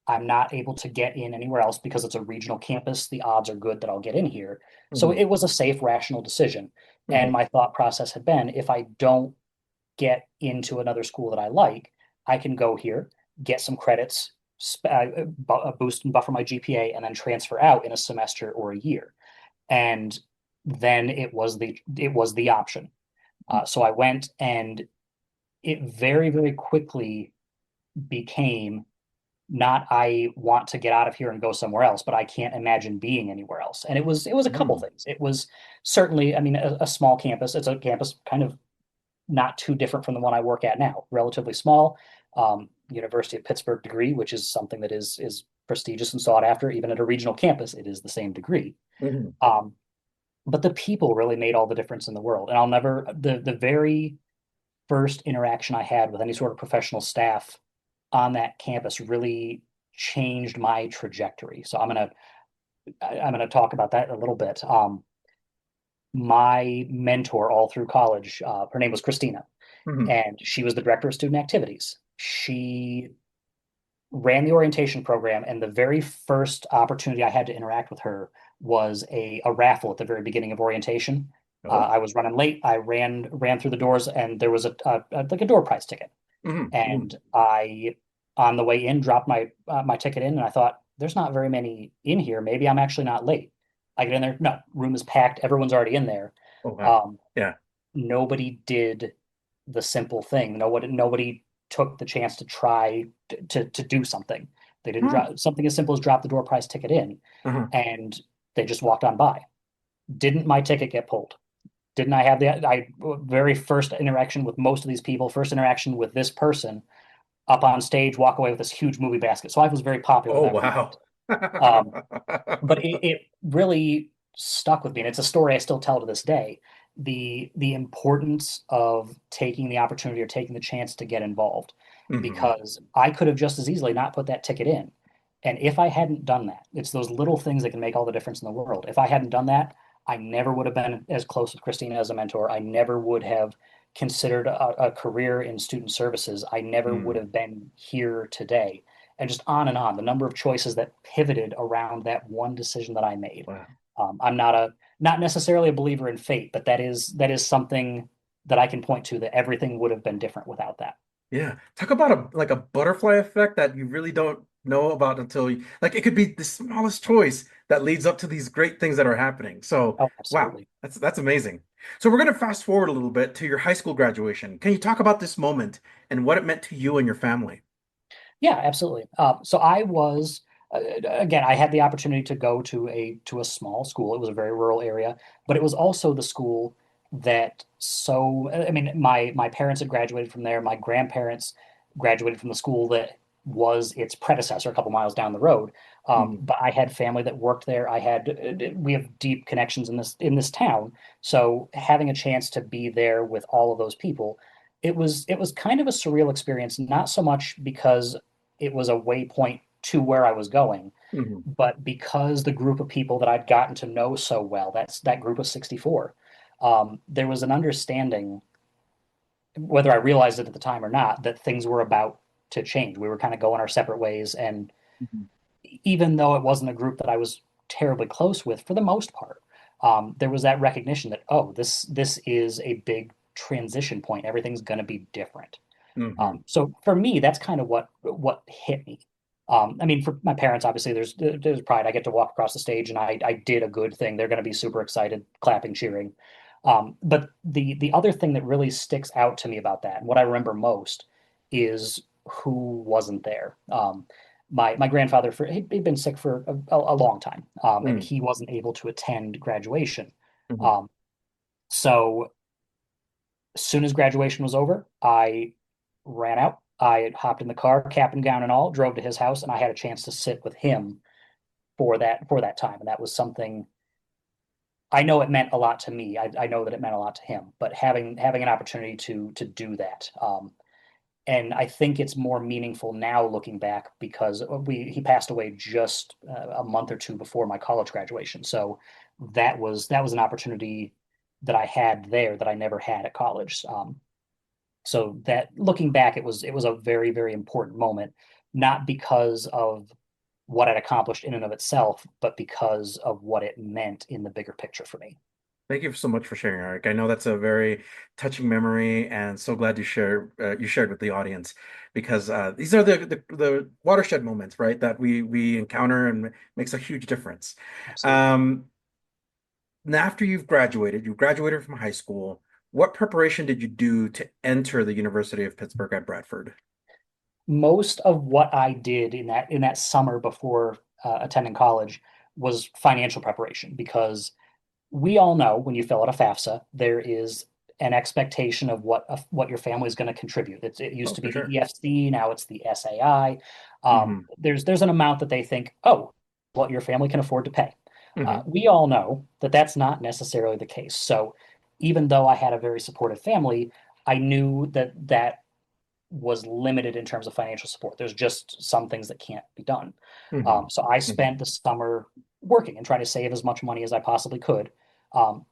I'm not able to get in anywhere else because it's a regional campus, the odds are good that I'll get in here. So Hmm. it was a safe, rational decision. And Hmm. my thought process had been if I don't get into another school that I like, I can go here, get some credits, boost and buffer my GPA, and then transfer out in a semester or a year. And then it was the option. So I went, and it very, very quickly became not I want to get out of here and go somewhere else, but I can't imagine being anywhere else. And it was a couple Hmm. things. It was certainly, I mean, a small campus. It's a campus kind of not too different from the one I work at now, relatively small. University of Pittsburgh degree, which is something that is prestigious and sought after, even at a regional campus, it is the same degree. Hmm. Um, but the people really made all the difference in the world. And I'll never the very first interaction I had with any sort of professional staff on that campus really changed my trajectory. So I'm gonna talk about that a little bit. My mentor all through college, her name was Christina, Hmm. and she was the director of student activities. She ran the orientation program, and the very first opportunity I had to interact with her was a raffle at the very beginning of orientation. Oh. I was running late. I ran through the doors, and there was like a door prize ticket. Hmm. And I, on the way in, dropped my ticket in, and I thought, "There's not very many in here. Maybe I'm actually not late." I get in there. No, room is packed. Everyone's already in there. Oh wow. Um, Yeah. Nobody did the simple thing. Nobody took the chance to try to do something. They didn't Hmm. drop something as simple as drop the door prize ticket in, Uh-huh. and they just walked on by. Didn't my ticket get pulled? Didn't I have the very first interaction with most of these people, first interaction with this person up on stage, walk away with this huge movie basket. So I was very popular Oh that wow. weekend. Um, but it really stuck with me, and it's a story I still tell to this day. The importance of taking the opportunity or taking the chance to get involved, Hmm. because I could have just as easily not put that ticket in. And if I hadn't done that, it's those little things that can make all the difference in the world. If I hadn't done that, I never would have been as close with Christina as a mentor. I never would have considered a career in student services. I never would Mm, have been here today. And just on and on, the number of choices that pivoted around that one decision that I made. wow. I'm not necessarily a believer in fate, but that is something that I can point to that everything would have been different without that. Yeah. Talk about a like a butterfly effect that you really don't know about until you like it could be the smallest choice that leads up to these great things that are happening. So, Oh, wow, absolutely. that's amazing. So we're gonna fast forward a little bit to your high school graduation. Can you talk about this moment and what it meant to you and your family? Yeah, absolutely. So I was again, I had the opportunity to go to a small school. It was a very rural area, but it was also the school that I mean, my parents had graduated from there. My grandparents graduated from the school that was its predecessor a couple miles down the road. Mhm. But I had family that worked there. We have deep connections in this town. So having a chance to be there with all of those people, it was kind of a surreal experience, not so much because it was a waypoint to where I was going, Mhm. but because the group of people that I'd gotten to know so well, that's that group of 64, there was an understanding, whether I realized it at the time or not, that things were about to change. We were kind of going our separate ways. And Mhm. even though it wasn't a group that I was terribly close with for the most part, there was that recognition that, oh, this is a big transition point. Everything's going to be different. Mhm. So for me, that's kind of what hit me. I mean, for my parents, obviously, there's pride. I get to walk across the stage, and I did a good thing. They're going to be super excited, clapping, cheering. But the other thing that really sticks out to me about that, and what I remember most, is who wasn't there. My grandfather, he'd been sick for a long time, and Mhm. he wasn't able to attend graduation. Mhm. Um, so as soon as graduation was over, I ran out. I hopped in the car, cap and gown and all, drove to his house, and I had a chance to sit with him for that time. And that was something I know it meant a lot to me. I know that it meant a lot to him. But having an opportunity to do that, and I think it's more meaningful now looking back because he passed away just a month or two before my college graduation. So that was an opportunity that I had there that I never had at college. So that looking back, it was a very, very important moment, not because of what I'd accomplished in and of itself, but because of what it meant in the bigger picture for me. Thank you so much for sharing, Eric. I know that's a very touching memory, and so glad you shared with the audience because these are the watershed moments, right? That we encounter and makes a huge difference. Absolutely. Um, and after you graduated from high school. What preparation did you do to enter the University of Pittsburgh at Bradford? Most of what I did in that summer before attending college was financial preparation because we all know when you fill out a FAFSA, there is an expectation of what your family is going to contribute. It used Oh, to for be the sure. EFC, now it's the SAI. Hmm. There's an amount that they think, oh, what your family can afford to pay. Hmm. We all know that that's not necessarily the case. So even though I had a very supportive family, I knew that that was limited in terms of financial support. There's just some things that can't be done. Hmm. So I Hmm. spent the summer working and trying to save as much money as I possibly could. Um,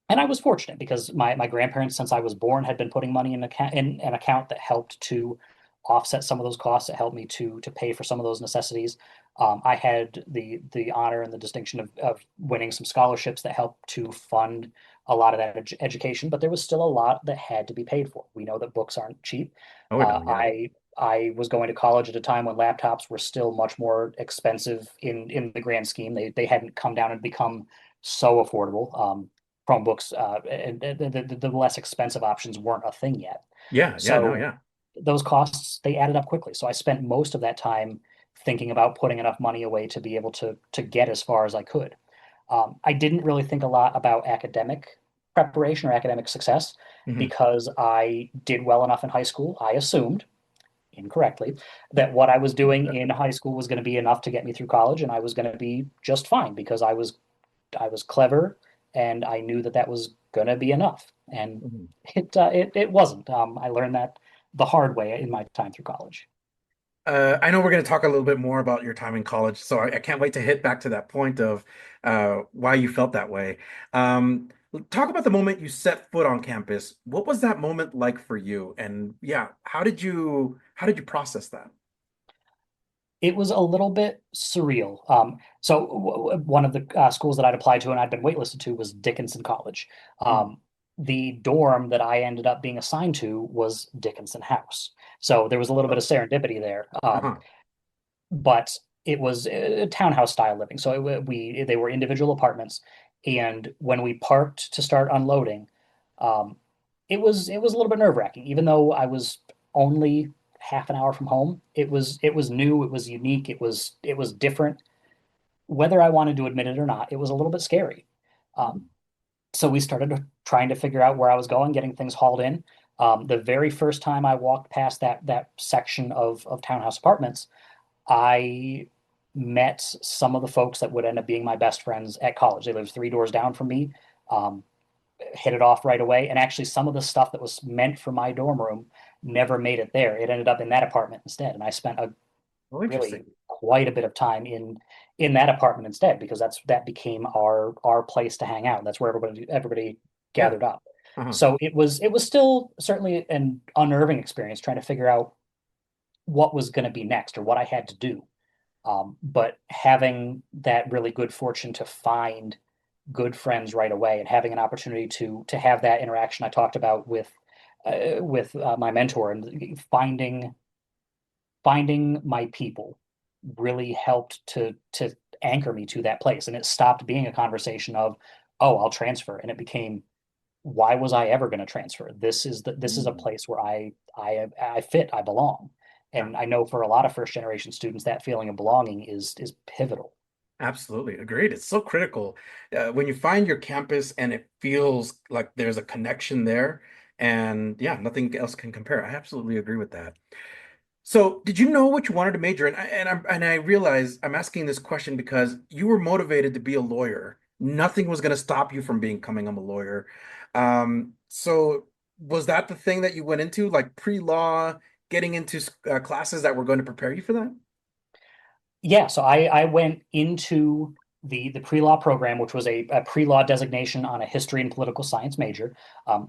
and I was fortunate because my grandparents, since I was born, had been putting money in an account that helped to offset some of those costs. It helped me to pay for some of those necessities. I had the honor and the distinction of winning some scholarships that helped to fund a lot of that education, but there was still a lot that had to be paid for. We know that books aren't cheap. Oh, Uh, no, yeah. I was going to college at a time when laptops were still much more expensive in the grand scheme. They hadn't come down and become so affordable. Chromebooks, and the less expensive options weren't a thing yet. Yeah, yeah, no, So yeah. those costs, they added up quickly. So I spent most of that time thinking about putting enough money away to be able to get as far as I could. I didn't really think a lot about academic preparation or academic success Hmm. because I did well enough in high school. I assumed incorrectly that what I was doing in high school was going to be enough to get me through college, and I was going to be just fine because I was clever and I knew that that was gonna be enough. And Hmm. it wasn't. I learned that the hard way in my time through college. I know we're going to talk a little bit more about your time in college, so I can't wait to hit back to that point of why you felt that way. Um, Talk about the moment you set foot on campus. What was that moment like for you? And yeah, how did you process that? It was a little bit surreal. One of the schools that I'd applied to and I'd been waitlisted to was Dickinson College. Mm. Um, the dorm that I ended up being assigned to was Dickinson House. So there was a little bit Oh, of serendipity there. uh-huh. But it was a townhouse style living. So they were individual apartments, and when we parked to start unloading, um, it was a little bit nerve wracking. Even though I was only half an hour from home, it was new, it was unique, it was different. Whether I wanted to admit it or not, it was a little bit scary. Um, so we started trying to figure out where I was going, getting things hauled in. The very first time I walked past that section of townhouse apartments, I met some of the folks that would end up being my best friends at college. They lived 3 doors down from me. Um, Hit it off right away. And actually, some of the stuff that was meant for my dorm room never made it there. It ended up in that apartment instead. And I spent a Oh, really interesting. quite a bit of time in that apartment instead because that became our place to hang out. That's where everybody Yeah. gathered up. Uh-huh. So it was still certainly an unnerving experience trying to figure out what was going to be next or what I had to do. But having that really good fortune to find good friends right away and having an opportunity to have that interaction I talked about with my mentor and finding my people really helped to anchor me to that place. And it stopped being a conversation of, oh, I'll transfer, and it became, why was I ever going to transfer? This is a Mm. place where I fit, I belong. Yeah. And I know for a lot of first generation students, that feeling of belonging is pivotal. Absolutely. Agreed. It's so critical. When you find your campus and it feels like there's a connection there, and yeah, nothing else can compare. I absolutely agree with that. So, did you know what you wanted to major in? And I realize I'm asking this question because you were motivated to be a lawyer. Nothing was going to stop you from becoming a lawyer. So was that the thing that you went into, like pre-law, getting into classes that were going to prepare you for that? Yeah, so I went into the pre-law program, which was a pre-law designation on a history and political science major,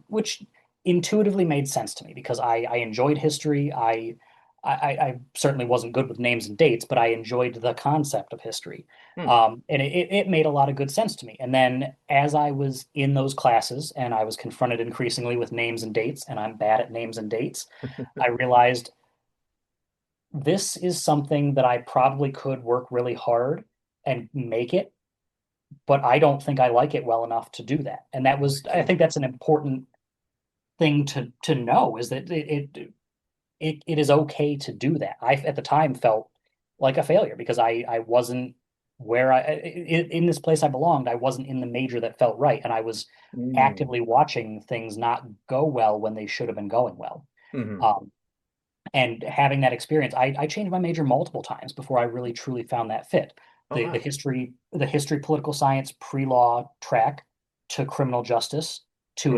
which intuitively made sense to me because I enjoyed history. I certainly wasn't good with names and dates, but I enjoyed the concept of history. Hmm. And it made a lot of good sense to me. And then as I was in those classes and I was confronted increasingly with names and dates, and I'm bad at names and dates, I realized this is something that I probably could work really hard and make it, but I don't think I like it well enough to do that. And Oh, I I see. think that's an important thing to know is that it is okay to do that. I at the time felt like a failure because I wasn't where in this place I belonged. I wasn't in the major that felt right, and I was Mm. actively watching things not go well when they should have been going well. Hmm. Um, and having that experience, I changed my major multiple times before I really truly found that fit. Oh, The wow. history political science pre-law track to criminal justice Hmm.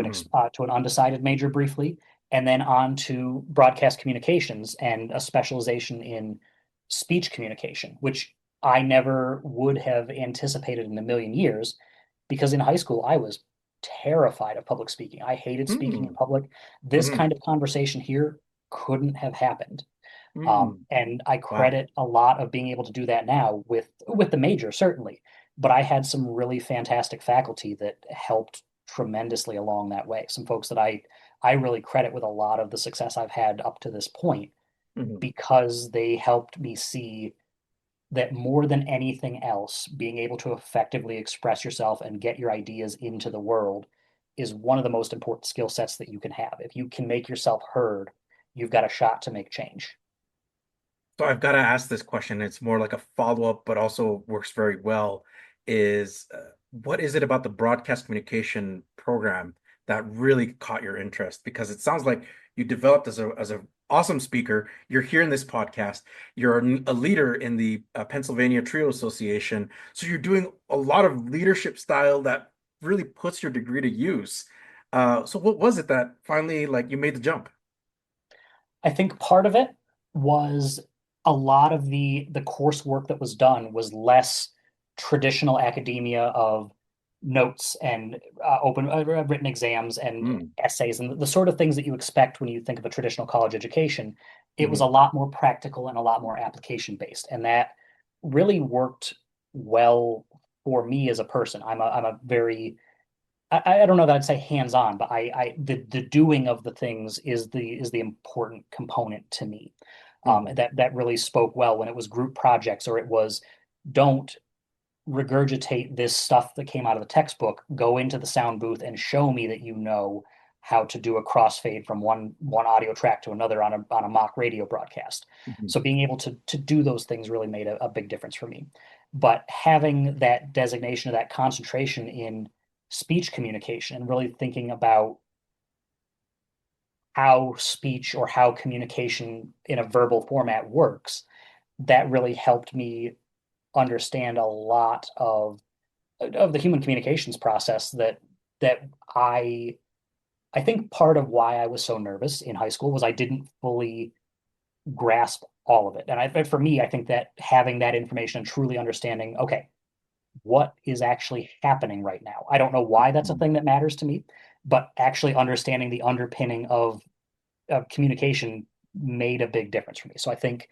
to an undecided major briefly, and then on to broadcast communications and a specialization in speech communication, which I never would have anticipated in a million years, because in high school I was terrified of public speaking. I hated speaking in Hmm. public. This Hmm. kind of conversation here couldn't have happened. Hmm. And I Wow. credit a lot of being able to do that now with the major, certainly. But I had some really fantastic faculty that helped tremendously along that way. Some folks that I really credit with a lot of the success I've had up to this point Hmm. because they helped me see that more than anything else, being able to effectively express yourself and get your ideas into the world is one of the most important skill sets that you can have. If you can make yourself heard, you've got a shot to make change. So I've got to ask this question. It's more like a follow-up, but also works very well. Is what is it about the broadcast communication program that really caught your interest? Because it sounds like you developed as a awesome speaker. You're here in this podcast. You're a leader in the Pennsylvania Trio Association. So you're doing a lot of leadership style that really puts your degree to use. So what was it that finally like you made the jump? I think part of it was a lot of the coursework that was done was less traditional academia of notes and open written exams and Mm, essays and the sort of things that you expect when you think of a traditional college education. It was a mhm, lot more practical and a lot more application based, and that really worked well for me as a person. I'm a very I don't know that I'd say hands on, but the doing of the things is the important component to me. mhm, That really spoke well when it was group projects or it was don't regurgitate this stuff that came out of the textbook, go into the sound booth and show me that you know how to do a crossfade from one audio track to another on a mock radio broadcast. mhm, So being able to do those things really made a big difference for me. But having that designation of that concentration in speech communication and really thinking about how speech or how communication in a verbal format works, that really helped me understand a lot of the human communications process that I think part of why I was so nervous in high school was I didn't fully grasp all of it. And for me, I think that having that information and truly understanding, okay, what is actually happening right now? I don't know why that's a mhm, thing that matters to me, but actually understanding the underpinning of communication made a big difference for me. So I think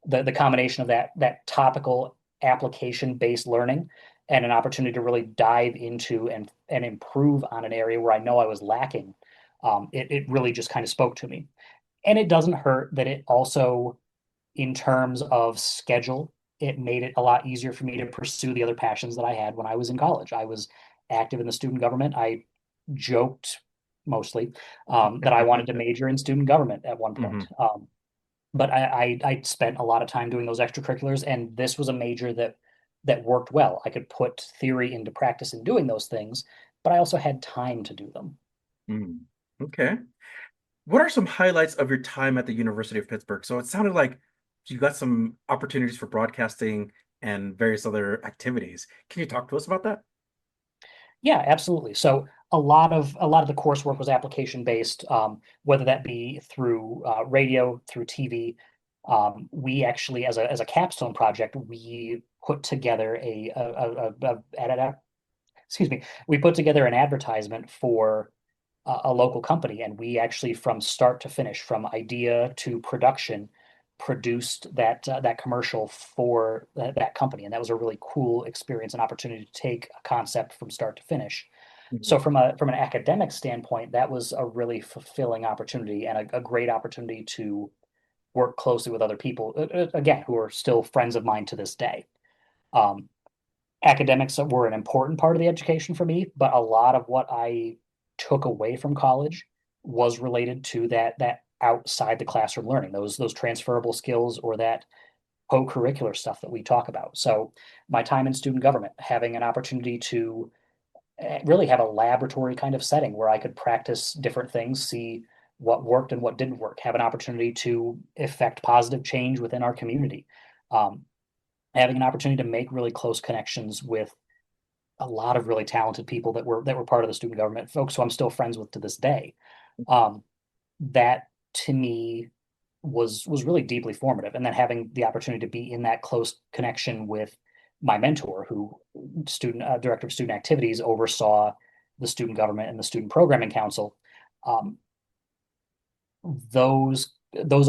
the combination of that topical application based learning and an opportunity to really dive into and improve on an area where I know I was lacking, it really just kind of spoke to me. And it doesn't hurt that it also, in terms of schedule, it made it a lot easier for me to pursue the other passions that I had when I was in college. I was active in the student government. I joked mostly that I wanted to major in student government at one point. mhm, But I spent a lot of time doing those extracurriculars, and this was a major that worked well. I could put theory into practice in doing those things, but I also had time to do them. mm. Okay. What are some highlights of your time at the University of Pittsburgh? So it sounded like you got some opportunities for broadcasting and various other activities. Can you talk to us about that? Yeah, absolutely. So a lot of the coursework was application based, whether that be through radio, through TV. We actually, as a capstone project, we put together excuse me, we put together an advertisement for a local company, and we actually, from start to finish, from idea to production, produced that commercial for that company, and that was a really cool experience and opportunity to take a concept from start to finish. Mhm, So from an academic standpoint, that was a really fulfilling opportunity and a great opportunity to work closely with other people, again, who are still friends of mine to this day. Um, Academics were an important part of the education for me, but a lot of what I took away from college was related to that outside the classroom learning, those transferable skills or that co-curricular stuff that we talk about. So my time in student government, having an opportunity to really have a laboratory kind of setting where I could practice different things, see what worked and what didn't work, have an opportunity to effect positive change within our community. Um, Having an opportunity to make really close connections with a lot of really talented people that were part of the student government, folks who I'm still friends with to this day. Um, that to me was really deeply formative. And then having the opportunity to be in that close connection with my mentor, who student director of student activities, oversaw the student government and the student programming council. Um, those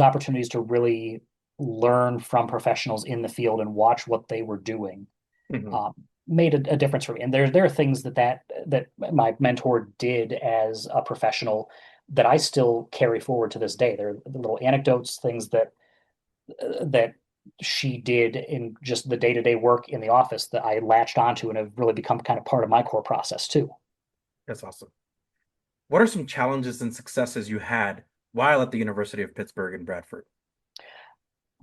opportunities to really learn from professionals in the field and watch what they were doing mhm, um, made a difference for me. And there are things that my mentor did as a professional that I still carry forward to this day. There are little anecdotes, things that she did in just the day-to-day work in the office that I latched onto and have really become kind of part of my core process too. that's awesome. What are some challenges and successes you had while at the University of Pittsburgh in Bradford?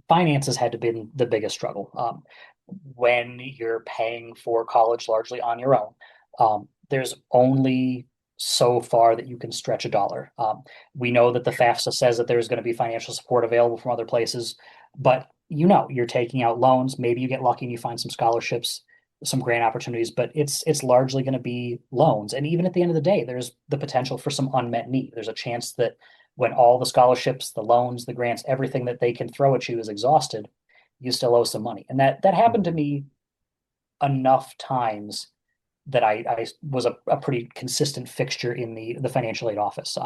Finances had to be the biggest struggle. When you're paying for college largely on your own, there's only so far that you can stretch a dollar. We know that the FAFSA says that there's going to be financial support available from other places, but you're taking out loans. Maybe you get lucky and you find some scholarships, some grant opportunities, but it's largely going to be loans. And even at the end of the day, there's the potential for some unmet need. There's a chance that when all the scholarships, the loans, the grants, everything that they can throw at you is exhausted, you still owe some money. And that happened to Mhm. me enough times that I was a pretty consistent fixture in the financial aid office.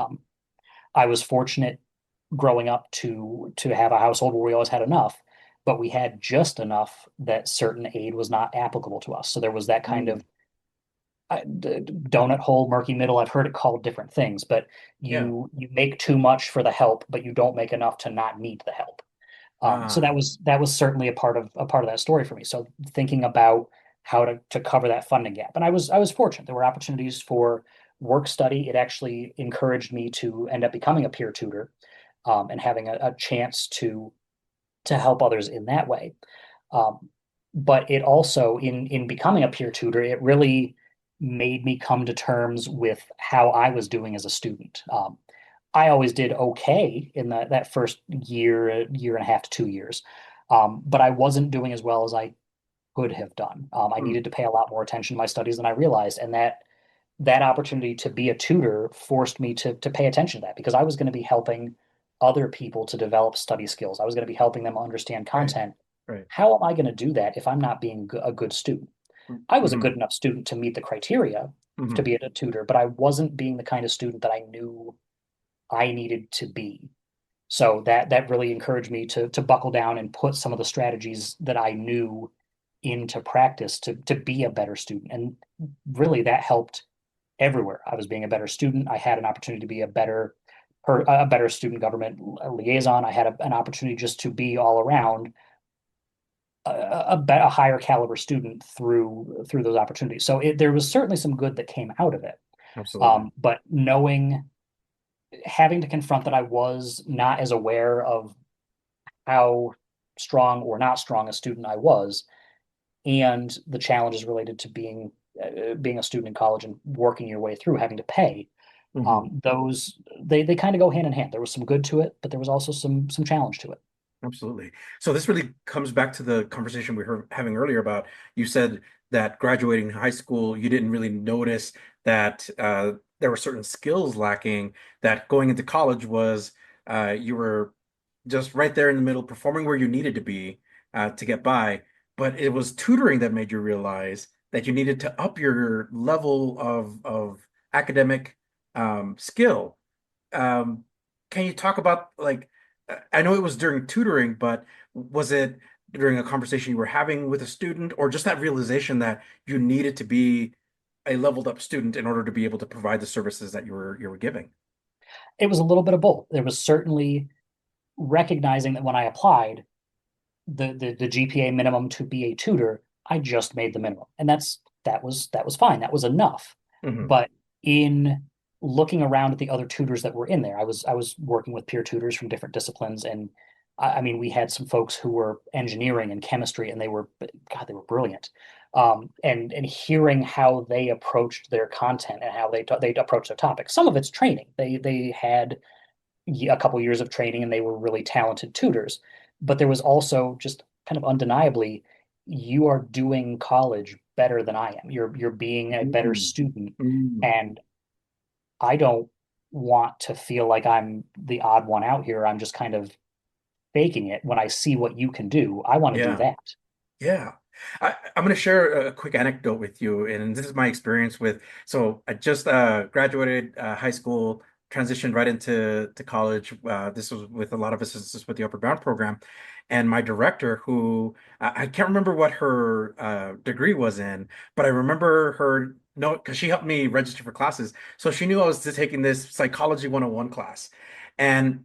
I was fortunate growing up to have a household where we always had enough, but we had just enough that certain aid was not applicable to us. So there was that kind Mm. of donut hole, murky middle. I've heard it called different things, but Yeah. you make too much for the help, but you don't make enough to not need the help. So Ah. that was certainly a part of that story for me. So thinking about how to cover that funding gap, and I was fortunate. There were opportunities for work study. It actually encouraged me to end up becoming a peer tutor, and having a chance to help others in that way. Um, but it also, in becoming a peer tutor, it really made me come to terms with how I was doing as a student. I always did okay in that first year and a half to 2 years, but I wasn't doing as well as I could have done. I Hmm. needed to pay a lot more attention to my studies than I realized, and that opportunity to be a tutor forced me to pay attention to that because I was going to be helping other people to develop study skills. I was going to be helping them understand Right. content. Right. How am I going to do that if I'm not being a good student? I was a Mm-hmm. good enough student to meet the criteria to Mm-hmm. be a tutor, but I wasn't being the kind of student that I knew I needed to be. So that really encouraged me to buckle down and put some of the strategies that I knew into practice to be a better student. And really that helped everywhere. I was being a better student. I had an opportunity to be a better student government liaison. I had an opportunity just to be all around a higher caliber student through those opportunities. So there was certainly some good that came out of it. Absolutely. But having to confront that I was not as aware of how strong or not strong a student I was, and the challenges related to being a student in college and working your way through having to pay. Mm-hmm. Those they kind of go hand in hand. There was some good to it, but there was also some challenge to it. Absolutely. So this really comes back to the conversation we were having earlier about you said that graduating high school, you didn't really notice that there were certain skills lacking, that going into college was you were just right there in the middle, performing where you needed to be to get by. But it was tutoring that made you realize that you needed to up your level of academic skill. Um, can you talk about like I know it was during tutoring, but was it during a conversation you were having with a student, or just that realization that you needed to be a leveled up student in order to be able to provide the services that you were giving? It was a little bit of both. There was certainly recognizing that when I applied, the GPA minimum to be a tutor, I just made the minimum, and that was fine. That was enough. Hmm. But in looking around at the other tutors that were in there, I was working with peer tutors from different disciplines, and I mean, we had some folks who were engineering and chemistry, and they were brilliant. And hearing how they approached their content and how they approached their topics. Some of it's training. They had a couple years of training and they were really talented tutors. But there was also just kind of undeniably, you are doing college better than I am. You're being a better Mm. student. Mm. And I don't want to feel like I'm the odd one out here. I'm just kind of faking it when I see what you can do. I want to do Yeah. that. Yeah. I'm going to share a quick anecdote with you. And this is my experience with, so I just graduated high school, transitioned right into college. This was with a lot of assistance with the Upward Bound program. And my director, who I can't remember what her degree was in, but I remember her, no, because she helped me register for classes. So she knew I was taking this Psychology 101 class. And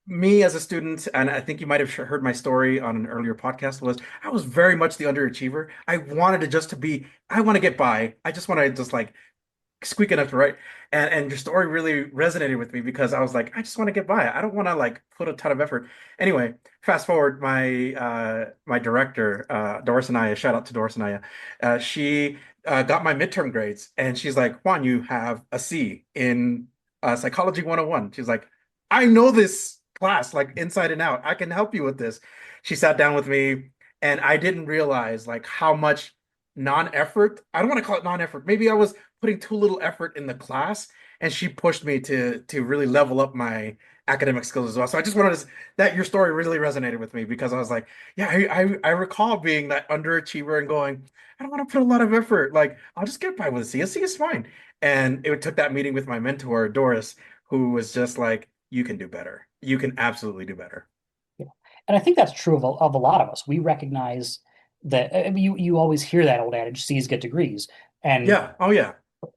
me as a student, and I think you might have heard my story on an earlier podcast, was I was very much the underachiever. I wanted to just to be, I want to get by. I just want to just like squeak enough to write. And your story really resonated with me because I was like, I just want to get by. I don't want to like put a ton of effort. Anyway, fast forward, my director, Doris Anaya, shout out to Doris Anaya, she got my midterm grades and she's like, Juan, you have a C in Psychology 101. She's like, I know this class like inside and out. I can help you with this. She sat down with me and I didn't realize like how much non-effort, I don't want to call it non-effort. Maybe I was putting too little effort in the class, and she pushed me to really level up academic skills as well. So I just wanted to, that your story really resonated with me because I was like, yeah, I recall being that underachiever and going, I don't want to put a lot of effort. Like, I'll just get by with a C. A C is fine. And it took that meeting with my mentor, Doris, who was just like, you can do better. You can absolutely do better. Yeah. And I think that's true of a lot of us. We recognize that you always hear that old adage, C's get degrees. And Yeah. Oh, yeah.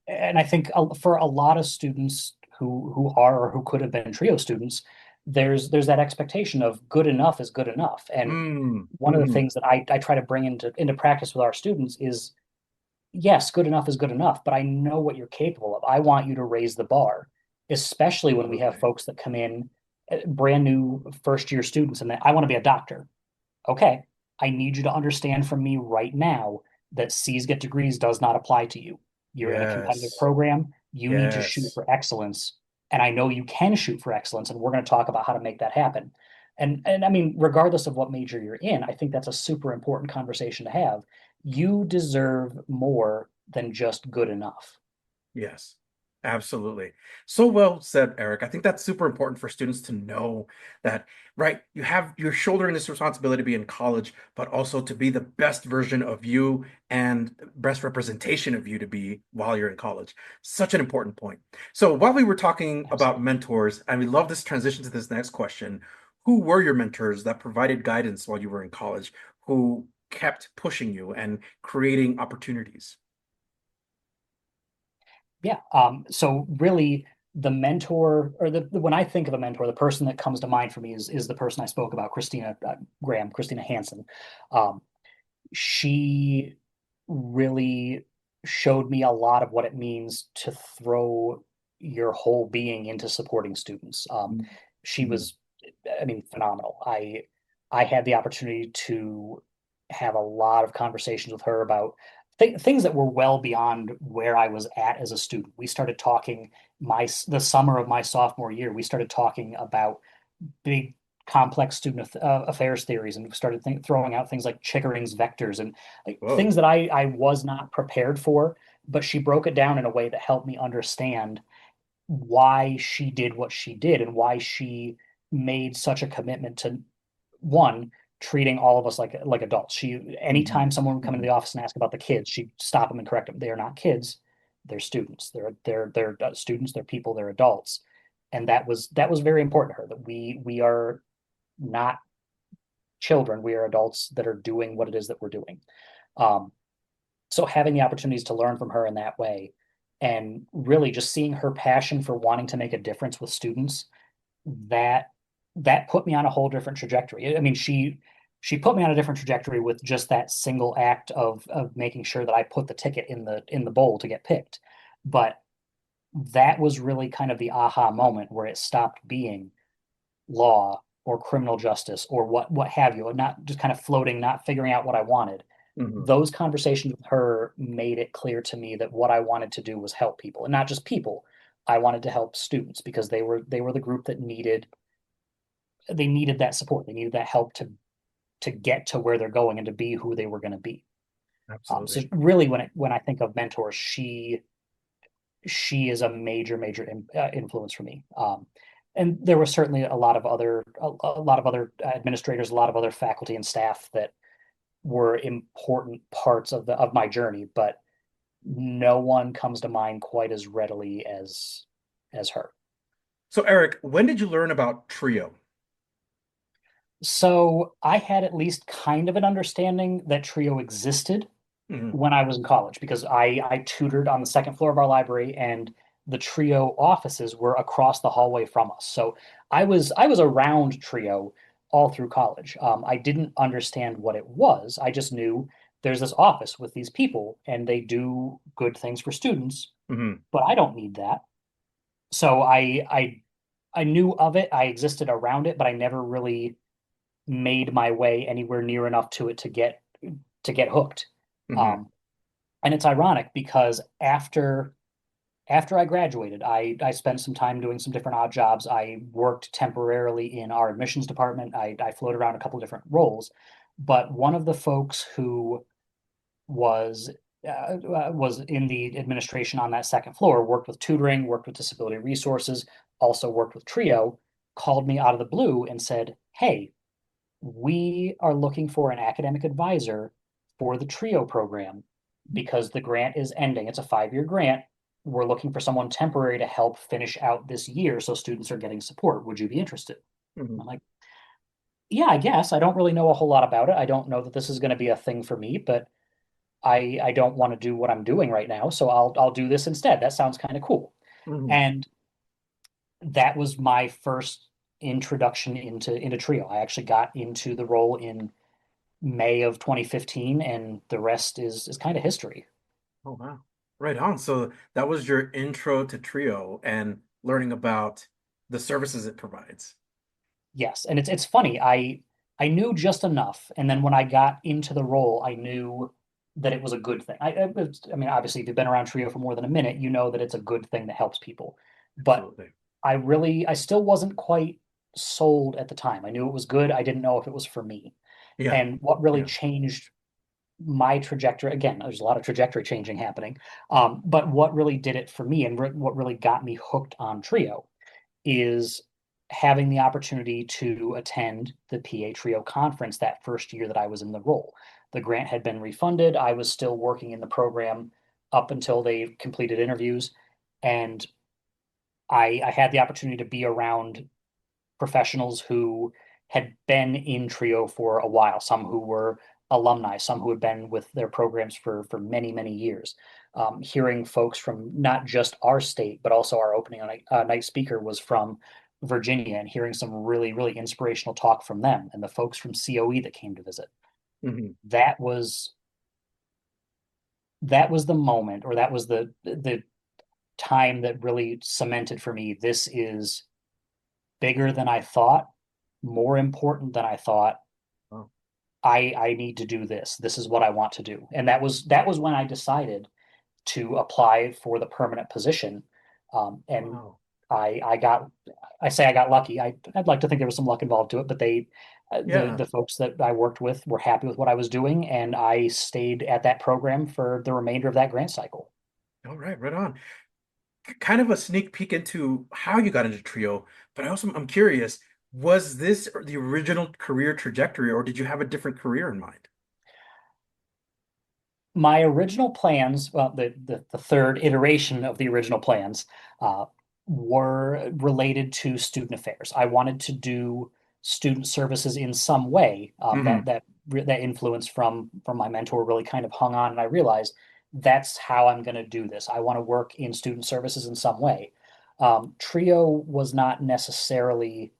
I think for a lot of students who are or who could have been trio students, there's that expectation of good enough is good enough. And one of the Mhm. things that I try to bring into practice with our students is yes, good enough is good enough, but I know what you're capable of. I want you to raise the bar, especially when we have Absolutely. folks that come in, brand new first year students, and that I want to be a doctor. Okay, I need you to understand from me right now that C's get degrees does not apply to you. You're in a competitive Yes. program. You need to shoot Yes. for excellence. And I know you can shoot for excellence, and we're going to talk about how to make that happen. And I mean, regardless of what major you're in, I think that's a super important conversation to have. You deserve more than just good enough. Yes, absolutely. So well said, Eric. I think that's super important for students to know that, right? You're shouldering this responsibility to be in college, but also to be the best version of you and best representation of you to be while you're in college. Such an important point. So while we were talking about Absolutely. mentors, and we love this transition to this next question, who were your mentors that provided guidance while you were in college, who kept pushing you and creating opportunities? Yeah. So really the mentor or when I think of a mentor, the person that comes to mind for me is the person I spoke about, Christina Hansen. Um, she really showed me a lot of what it means to throw your whole being into supporting students. She Mhm. was, I mean, phenomenal. I had the opportunity to have a lot of conversations with her about things that were well beyond where I was at as a student. We started talking the summer of my sophomore year. We started talking about big complex student affairs theories and started throwing out things like Chickering's vectors and like Whoa. things that I was not prepared for, but she broke it down in a way that helped me understand why she did what she did and why she made such a commitment to one treating all of us like adults. She Mhm. anytime someone would come into Mhm. the office and ask about the kids, she'd stop them and correct them. They are not kids, they're students. They're students, they're people, they're adults. And that was very important to her that we are not children, we are adults that are doing what it is that we're doing. Um, so having the opportunities to learn from her in that way and really just seeing her passion for wanting to make a difference with students, that that put me on a whole different trajectory. I mean, she put me on a different trajectory with just that single act of making sure that I put the ticket in the bowl to get picked. But that was really kind of the aha moment where it stopped being law or criminal justice or what have you, and not just kind of floating, not figuring out what I wanted. Mhm. Those conversations with her made it clear to me that what I wanted to do was help people, and not just people. I wanted to help students because they were the group that needed that support. They needed that help to get to where they're going and to be who they were going to be. So Absolutely. really, when I think of mentors, she is a major influence for me. And there were certainly a lot of other administrators, a lot of other faculty and staff that were important parts of my journey, but no one comes to mind quite as readily as her. So, Eric, when did you learn about Trio? So I had at least kind of an understanding that Trio existed Mhm. when I was in college because I tutored on the second floor of our library and the Trio offices were across the hallway from us. So I was around Trio all through college. I didn't understand what it was. I just knew there's this office with these people and they do good things for students, Mhm. but I don't need that. So I knew of it. I existed around it, but I never really made my way anywhere near enough to it to get hooked. Mhm. Um, and it's ironic because after I graduated, I spent some time doing some different odd jobs. I worked temporarily in our admissions department. I floated around a couple of different roles, but one of the folks who was was in the administration on that second floor worked with tutoring, worked with disability resources, also worked with Trio. called me out of the blue and said, "Hey, we are looking for an academic advisor for the TRIO program because the grant is ending. It's a 5-year grant. We're looking for someone temporary to help finish out this year so students are getting support. Would you be interested?" Mhm. I'm like, "Yeah, I guess. I don't really know a whole lot about it. I don't know that this is going to be a thing for me, but I don't want to do what I'm doing right now, so I'll do this instead. That sounds kind of cool." Mhm. And that was my first introduction into TRIO. I actually got into the role in May of 2015, and the rest is kind of history. Oh, wow. Right on. So that was your intro to Trio and learning about the services it provides. Yes, and it's funny. I knew just enough, and then when I got into the role, I knew that it was a good thing. I mean, obviously, if you've been around Trio for more than a minute, you know that it's a good thing that helps people. But Absolutely. I still wasn't quite sold at the time. I knew it was good. I didn't know if it was for me. Yeah. And what really Yeah. changed my trajectory, again, there's a lot of trajectory changing happening. But what really did it for me and what really got me hooked on Trio is having the opportunity to attend the PA Trio conference that first year that I was in the role. The grant had been refunded. I was still working in the program up until they completed interviews. And I had the opportunity to be around professionals who had been in Trio for a while, some who were alumni, some who had been with their programs for many, many years. Hearing folks from not just our state, but also our opening night speaker was from Virginia, and hearing some really, really inspirational talk from them and the folks from COE that came to visit. Hmm. That was that was the moment, or that was the time that really cemented for me. This is bigger than I thought, more important than I thought. Oh, I need to do this. This is what I want to do. And that was when I decided to apply for the permanent position. And wow. I got I say I got lucky. I'd like to think there was some luck involved to it, but Yeah. the folks that I worked with were happy with what I was doing, and I stayed at that program for the remainder of that grant cycle. All right. Right on. Kind of a sneak peek into how you got into Trio, but I'm curious, was this the original career trajectory, or did you have a different career in mind? My original plans, well, the third iteration of the original plans, uh, were related to student affairs. I wanted to do student services in some way. Hmm. That influence from my mentor really kind of hung on, and I realized that's how I'm going to do this. I want to work in student services in some way. Trio was not necessarily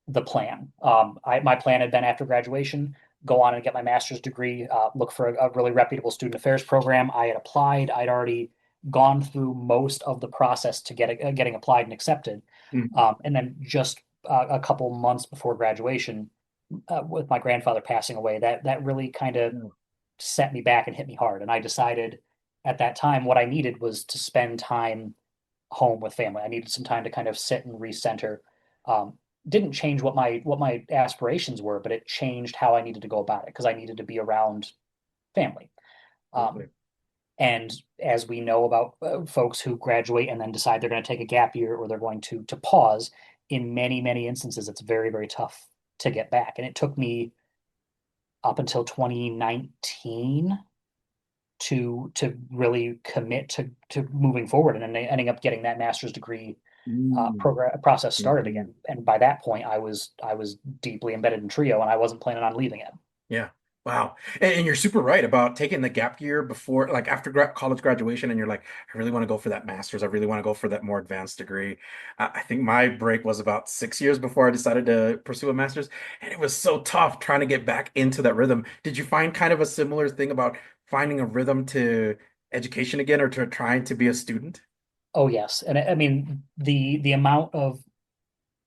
the plan. My plan had been after graduation, go on and get my master's degree, look for a really reputable student affairs program. I had applied. I'd already gone through most of the process to getting applied and accepted. Hmm. And then just a couple months before graduation, with my grandfather passing away, that really kind of Yeah. set me back and hit me hard. And I decided at that time what I needed was to spend time home with family. I needed some time to kind of sit and recenter. Didn't change what my aspirations were, but it changed how I needed to go about it because I needed to be around family. Um, Absolutely. and as we know about folks who graduate and then decide they're going to take a gap year or they're going to pause, in many instances, it's very, very tough to get back. And it took me up until 2019 to really commit to moving forward and then ending up getting that master's degree Mm. program process started Mhm. again. And by that point, I was deeply embedded in Trio, and I wasn't planning on leaving it. Yeah. Wow. And you're super right about taking the gap year before, like after college graduation, and you're like, I really want to go for that master's. I really want to go for that more advanced degree. I think my break was about 6 years before I decided to pursue a master's, and it was so tough trying to get back into that rhythm. Did you find kind of a similar thing about finding a rhythm to education again, or to trying to be a student? Oh yes, and I mean the amount of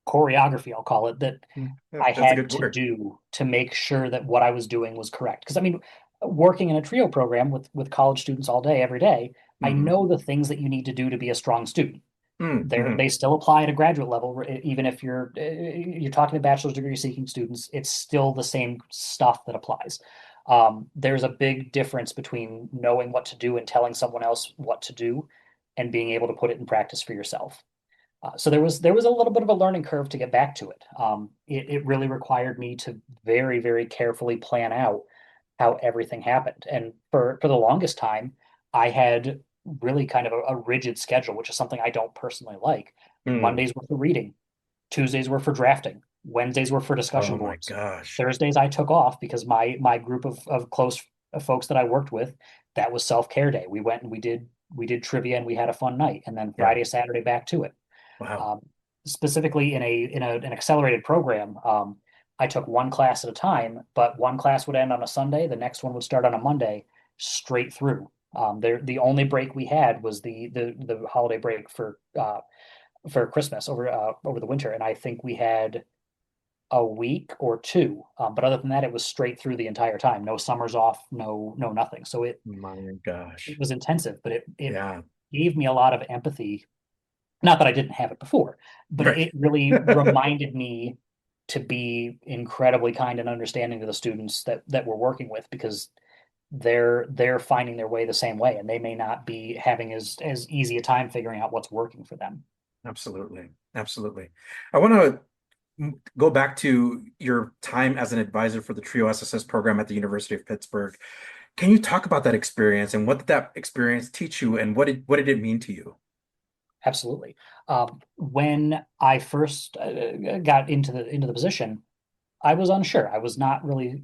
choreography, I'll call it, that Mm, I that's a had good to word. do to make sure that what I was doing was correct. Because I mean, working in a Trio program with college students all day, every day, I Hmm. know the things that you need to do to be a strong student. Mm-hmm. They still apply at a graduate level, even if you're talking to bachelor's degree seeking students. It's still the same stuff that applies. There's a big difference between knowing what to do and telling someone else what to do, and being able to put it in practice for yourself. So there was a little bit of a learning curve to get back to it. It really required me to very, very carefully plan out how everything happened. And for the longest time, I had really kind of a rigid schedule, which is something I don't personally like. Mm. Mondays were for reading, Tuesdays were for drafting, Wednesdays were for Oh discussion my boards. gosh. Thursdays I took off because my group of close folks that I worked with, that was self-care day. We went and we did trivia and we had a fun night. And then Yeah. Friday, Saturday back to it. Wow. Um, Specifically an accelerated program, I took one class at a time, but one class would end on a Sunday, the next one would start on a Monday, straight through. The only break we had was the holiday break for Christmas over the winter, and I think we had a week or two. But other than that, it was straight through the entire time. No summers off, no nothing. So My it gosh. was intensive, but it Yeah. gave me a lot of empathy. Not that I didn't have it before, but Right. it really reminded me to be incredibly kind and understanding to the students that we're working with, because they're finding their way the same way, and they may not be having as easy a time figuring out what's working for them. Absolutely. Absolutely. I want to go back to your time as an advisor for the TRIO SSS program at the University of Pittsburgh. Can you talk about that experience and what did that experience teach you and what did it mean to you? Absolutely. When I first got into the position, I was unsure. I was not really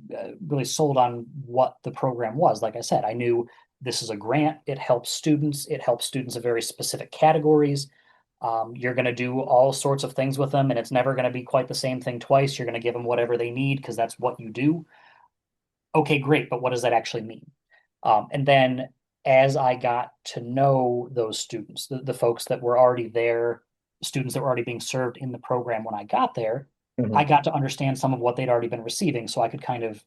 sold on what the program was. Like I said, I knew this is a grant. It helps students. It helps students of very specific categories. You're going to do all sorts of things with them, and it's never going to be quite the same thing twice. You're going to give them whatever they need because that's what you do. Okay, great, but what does that actually mean? And then as I got to know those students, the folks that were already there, students that were already being served in the program when I got there, I Mhm. got to understand some of what they'd already been receiving, so I could kind of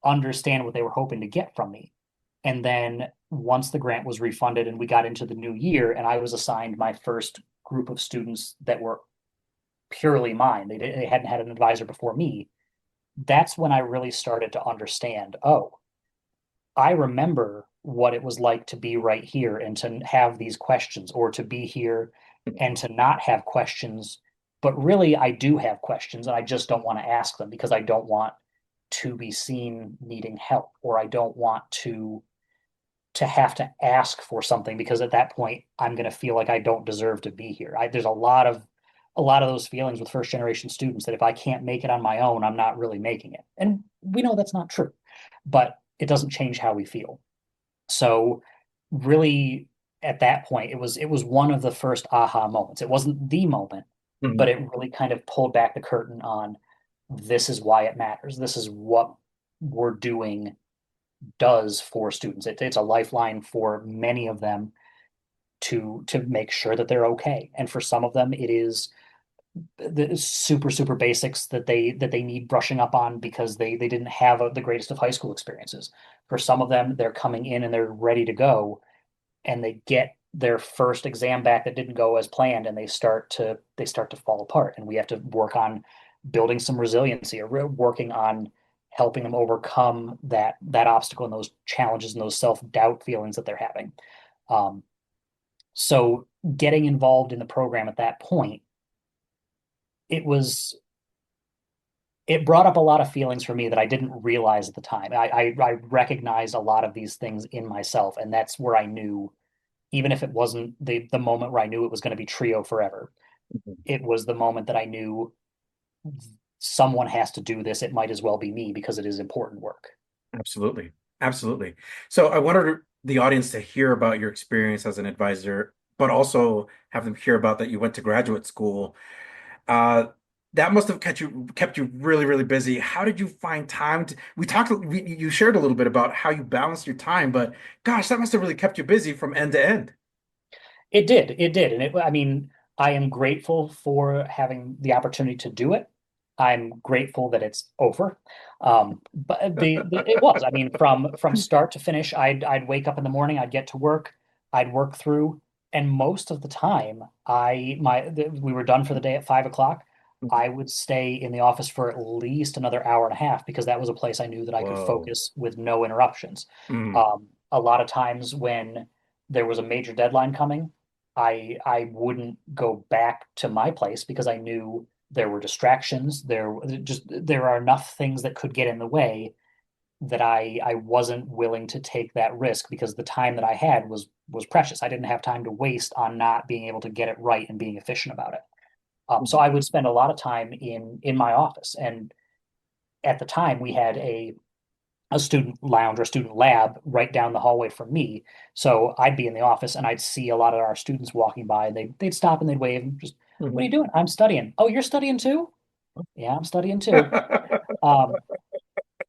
understand what they were hoping to get from me. And then once the grant was refunded and we got into the new year, and I was assigned my first group of students that were purely mine, they hadn't had an advisor before me. That's when I really started to understand, oh, I remember what it was like to be right here and to have these questions, or to be here and to not have questions. But really, I do have questions and I just don't want to ask them because I don't want to be seen needing help, or I don't want to have to ask for something because at that point I'm going to feel like I don't deserve to be here. There's a lot of those feelings with first generation students that if I can't make it on my own, I'm not really making it. And we know that's not true, but it doesn't change how we feel. So really at that point it was one of the first aha moments. It wasn't the moment, but Mhm. it really kind of pulled back the curtain on this is why it matters. This is what we're doing does for students. It's a lifeline for many of them to make sure that they're okay. And for some of them, it is the super basics that they need brushing up on because they didn't have the greatest of high school experiences. For some of them, they're coming in and they're ready to go, and they get their first exam back that didn't go as planned, and they start to fall apart. And we have to work on building some resiliency, or working on helping them overcome that obstacle and those challenges and those self-doubt feelings that they're having. Um, so getting involved in the program at that point, it was it brought up a lot of feelings for me that I didn't realize at the time. I recognized a lot of these things in myself, and that's where I knew, even if it wasn't the moment where I knew it was going to be trio forever, it was the moment that I knew someone has to do this. It might as well be me because it is important work. Absolutely. Absolutely. So I wanted the audience to hear about your experience as an advisor, but also have them hear about that you went to graduate school. Uh, that must have kept you really, really busy. How did you find time to, you shared a little bit about how you balanced your time, but gosh, that must have really kept you busy from end to end. It did, and I mean, I am grateful for having the opportunity to do it. I'm grateful that it's over. But it was. I mean, from start to finish, I'd wake up in the morning, I'd get to work, I'd work through, and most of the time, we were done for the day at 5 o'clock. I would stay in the office for at least another hour and a half because that was a place I knew that I could Whoa. focus with no interruptions. Mm, A lot of times when there was a major deadline coming, I wouldn't go back to my place because I knew there were distractions. There are enough things that could get in the way that I wasn't willing to take that risk because the time that I had was precious. I didn't have time to waste on not being able to get it right and being efficient about it. So I would spend a lot of time in my office, and at the time we had a student lounge or a student lab right down the hallway from me. So I'd be in the office and I'd see a lot of our students walking by, and they'd stop and they'd wave and just, what are you doing? I'm studying. Oh, you're studying too? Yeah, I'm studying too.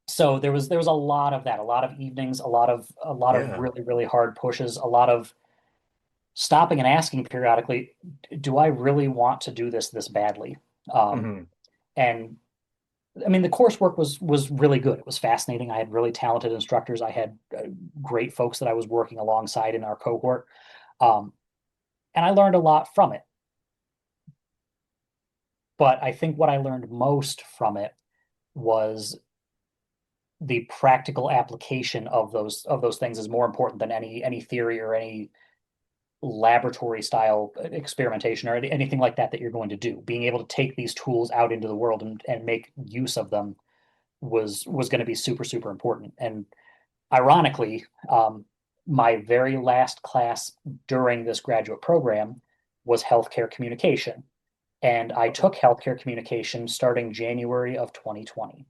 So there was a lot of that, a lot of evenings, a lot of Yeah. really, really hard pushes, a lot of stopping and asking periodically, do I really want to do this badly? Mhm. And I mean, the coursework was really good. It was fascinating. I had really talented instructors. I had great folks that I was working alongside in our cohort, um, and I learned a lot from it. But I think what I learned most from it was the practical application of those things is more important than any theory or any laboratory style experimentation or anything like that you're going to do. Being able to take these tools out into the world and make use of them was going to be super, super important. And ironically, my very last class during this graduate program was healthcare communication. And I took healthcare communication starting January of 2020.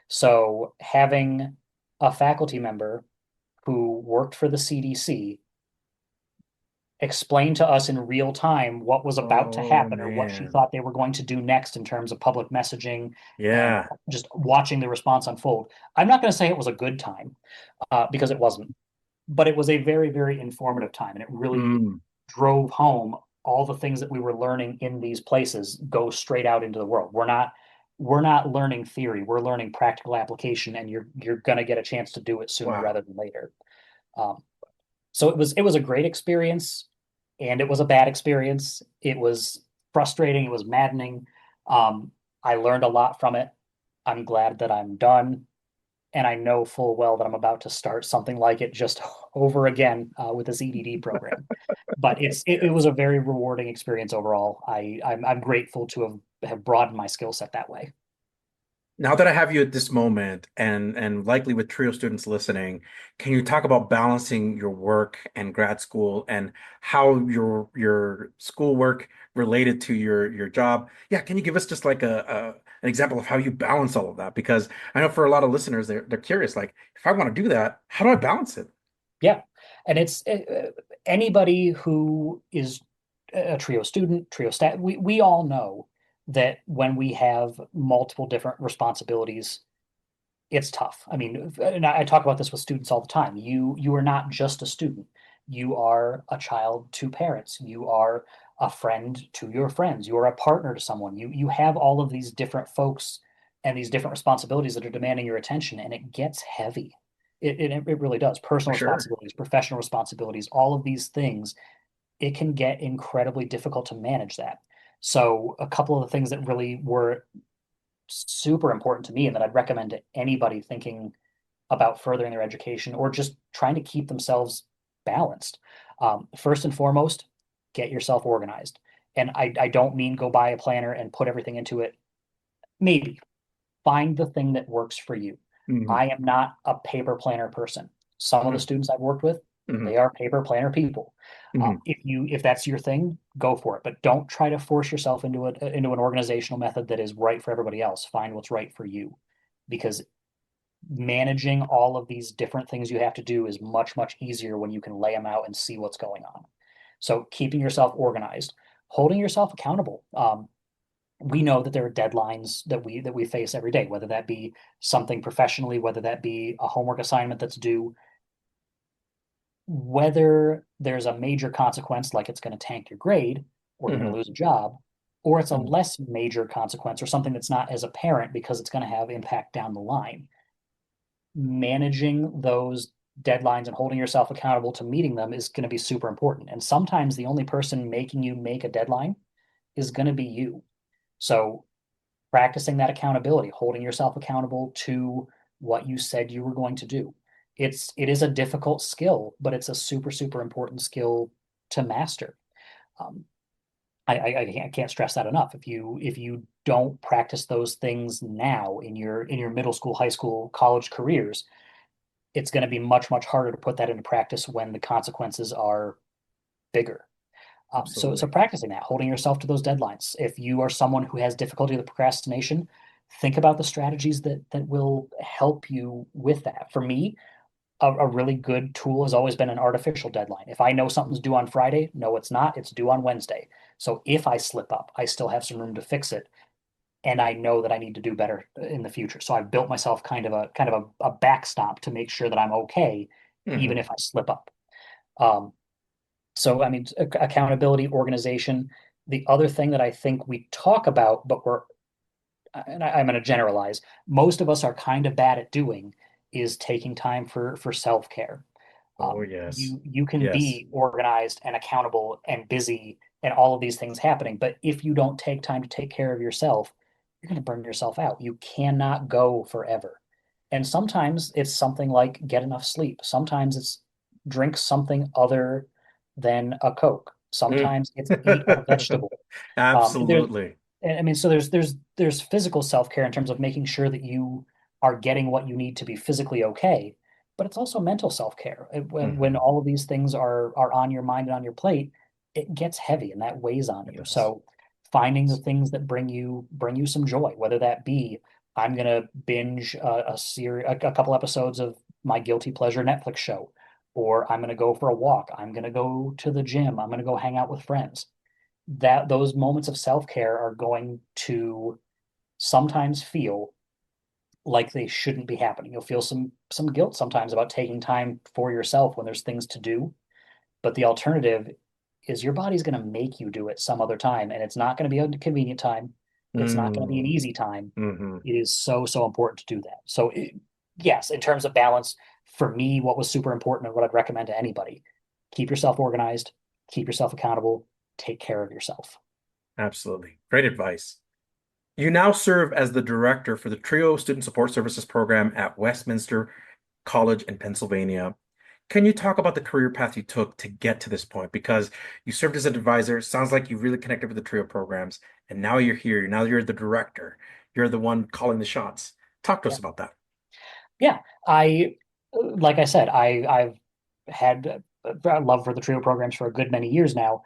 So having a faculty member who worked for the CDC explain to us in real time what was about to Oh happen or what she man. thought they were going to do next in terms of public messaging and Yeah. just watching the response unfold. I'm not going to say it was a good time because it wasn't, but it was a very, very informative time. And it really Mm. drove home all the things that we were learning in these places go straight out into the world. We're not learning theory. We're learning practical application, and you're going to get a chance to do it sooner Wow. rather than later. Um, so it was a great experience, and it was a bad experience. It was frustrating. It was maddening. I learned a lot from it. I'm glad that I'm done, and I know full well that I'm about to start something like it just over again with this EDD program. But it was a very rewarding experience overall. I'm grateful to have broadened my skill set that way. Now that I have you at this moment, and likely with Trio students listening, can you talk about balancing your work and grad school and how your schoolwork related to your job? Yeah, can you give us just like a an example of how you balance all of that? Because I know for a lot of listeners, they're curious, like, if I want to do that, how do I balance it? Yeah, and it's anybody who is a trio student, trio staff. We all know that when we have multiple different responsibilities, it's tough. I mean, and I talk about this with students all the time. You are not just a student. You are a child to parents. You are a friend to your friends. You are a partner to someone. You have all of these different folks and these different responsibilities that are demanding your attention, and it gets heavy. It really does. For Personal sure. responsibilities, professional responsibilities, all of these things, it can get incredibly difficult to manage that. So a couple of the things that really were super important to me and that I'd recommend to anybody thinking about furthering their education or just trying to keep themselves balanced. First and foremost, get yourself organized. And I don't mean go buy a planner and put everything into it. Maybe find the thing that works for you. Hmm. I am not a paper planner person. Some of the Hmm. students I've worked with, Hmm. they are paper planner people. Hmm. If that's your thing, go for it. But don't try to force yourself into an organizational method that is right for everybody else. Find what's right for you, because managing all of these different things you have to do is much, much easier when you can lay them out and see what's going on. So keeping yourself organized, holding yourself accountable. We know that there are deadlines that we face every day, whether that be something professionally, whether that be a homework assignment that's due, whether there's a major consequence like it's going to tank your grade or you're going Hmm. to lose a job, or it's a Hmm. less major consequence or something that's not as apparent because it's going to have impact down the line. Managing those deadlines and holding yourself accountable to meeting them is going to be super important. And sometimes the only person making you make a deadline is going to be you. So practicing that accountability, holding yourself accountable to what you said you were going to do. It is a difficult skill, but it's a super, super important skill to master. Um, I can't stress that enough. If you don't practice those things now in your middle school, high school, college careers, it's going to be much, much harder to put that into practice when the consequences are bigger. So Absolutely. practicing that, holding yourself to those deadlines. If you are someone who has difficulty with procrastination, think about the strategies that will help you with that. For me, a really good tool has always been an artificial deadline. If I know something's due on Friday, no, it's not. It's due on Wednesday. So if I slip up, I still have some room to fix it, and I know that I need to do better in the future. So I've built myself kind of a backstop to make sure that I'm okay, even Hmm. if I slip up. Um, so I mean, accountability, organization. The other thing that I think we talk about, but I'm going to generalize, most of us are kind of bad at doing is taking time for self-care. Oh, yes. You can Yes. be organized and accountable and busy and all of these things happening, but if you don't take time to take care of yourself, you're going to burn yourself out. You cannot go forever. And sometimes it's something like get enough sleep. Sometimes it's drink something other than a Coke. Mm. Sometimes it's eat a vegetable. There's Absolutely. I mean, so there's physical self-care in terms of making sure that you are getting what you need to be physically okay, but it's also mental self-care. When Hmm. all of these things are on your mind and on your plate, it gets heavy and that weighs on It you. does. So finding the things that bring you some joy, whether that be I'm gonna binge a couple episodes of my guilty pleasure Netflix show, or I'm gonna go for a walk, I'm gonna go to the gym, I'm gonna go hang out with friends. That those moments of self-care are going to sometimes feel like they shouldn't be happening. You'll feel some guilt sometimes about taking time for yourself when there's things to do, but the alternative is your body's going to make you do it some other time, and it's not going to be a convenient time. It's not going to be an Mm. easy time. Hmm. It is so important to do that. So yes, in terms of balance, for me, what was super important and what I'd recommend to anybody, keep yourself organized, keep yourself accountable, take care of yourself. Absolutely. Great advice. You now serve as the director for the TRIO Student Support Services program at Westminster College in Pennsylvania. Can you talk about the career path you took to get to this point? Because you served as an advisor, sounds like you really connected with the TRIO programs, and now you're here. Now you're the director. You're the one calling the shots. Talk to us Yeah. about that. Yeah, I like I said, I've had a love for the trio programs for a good many years now.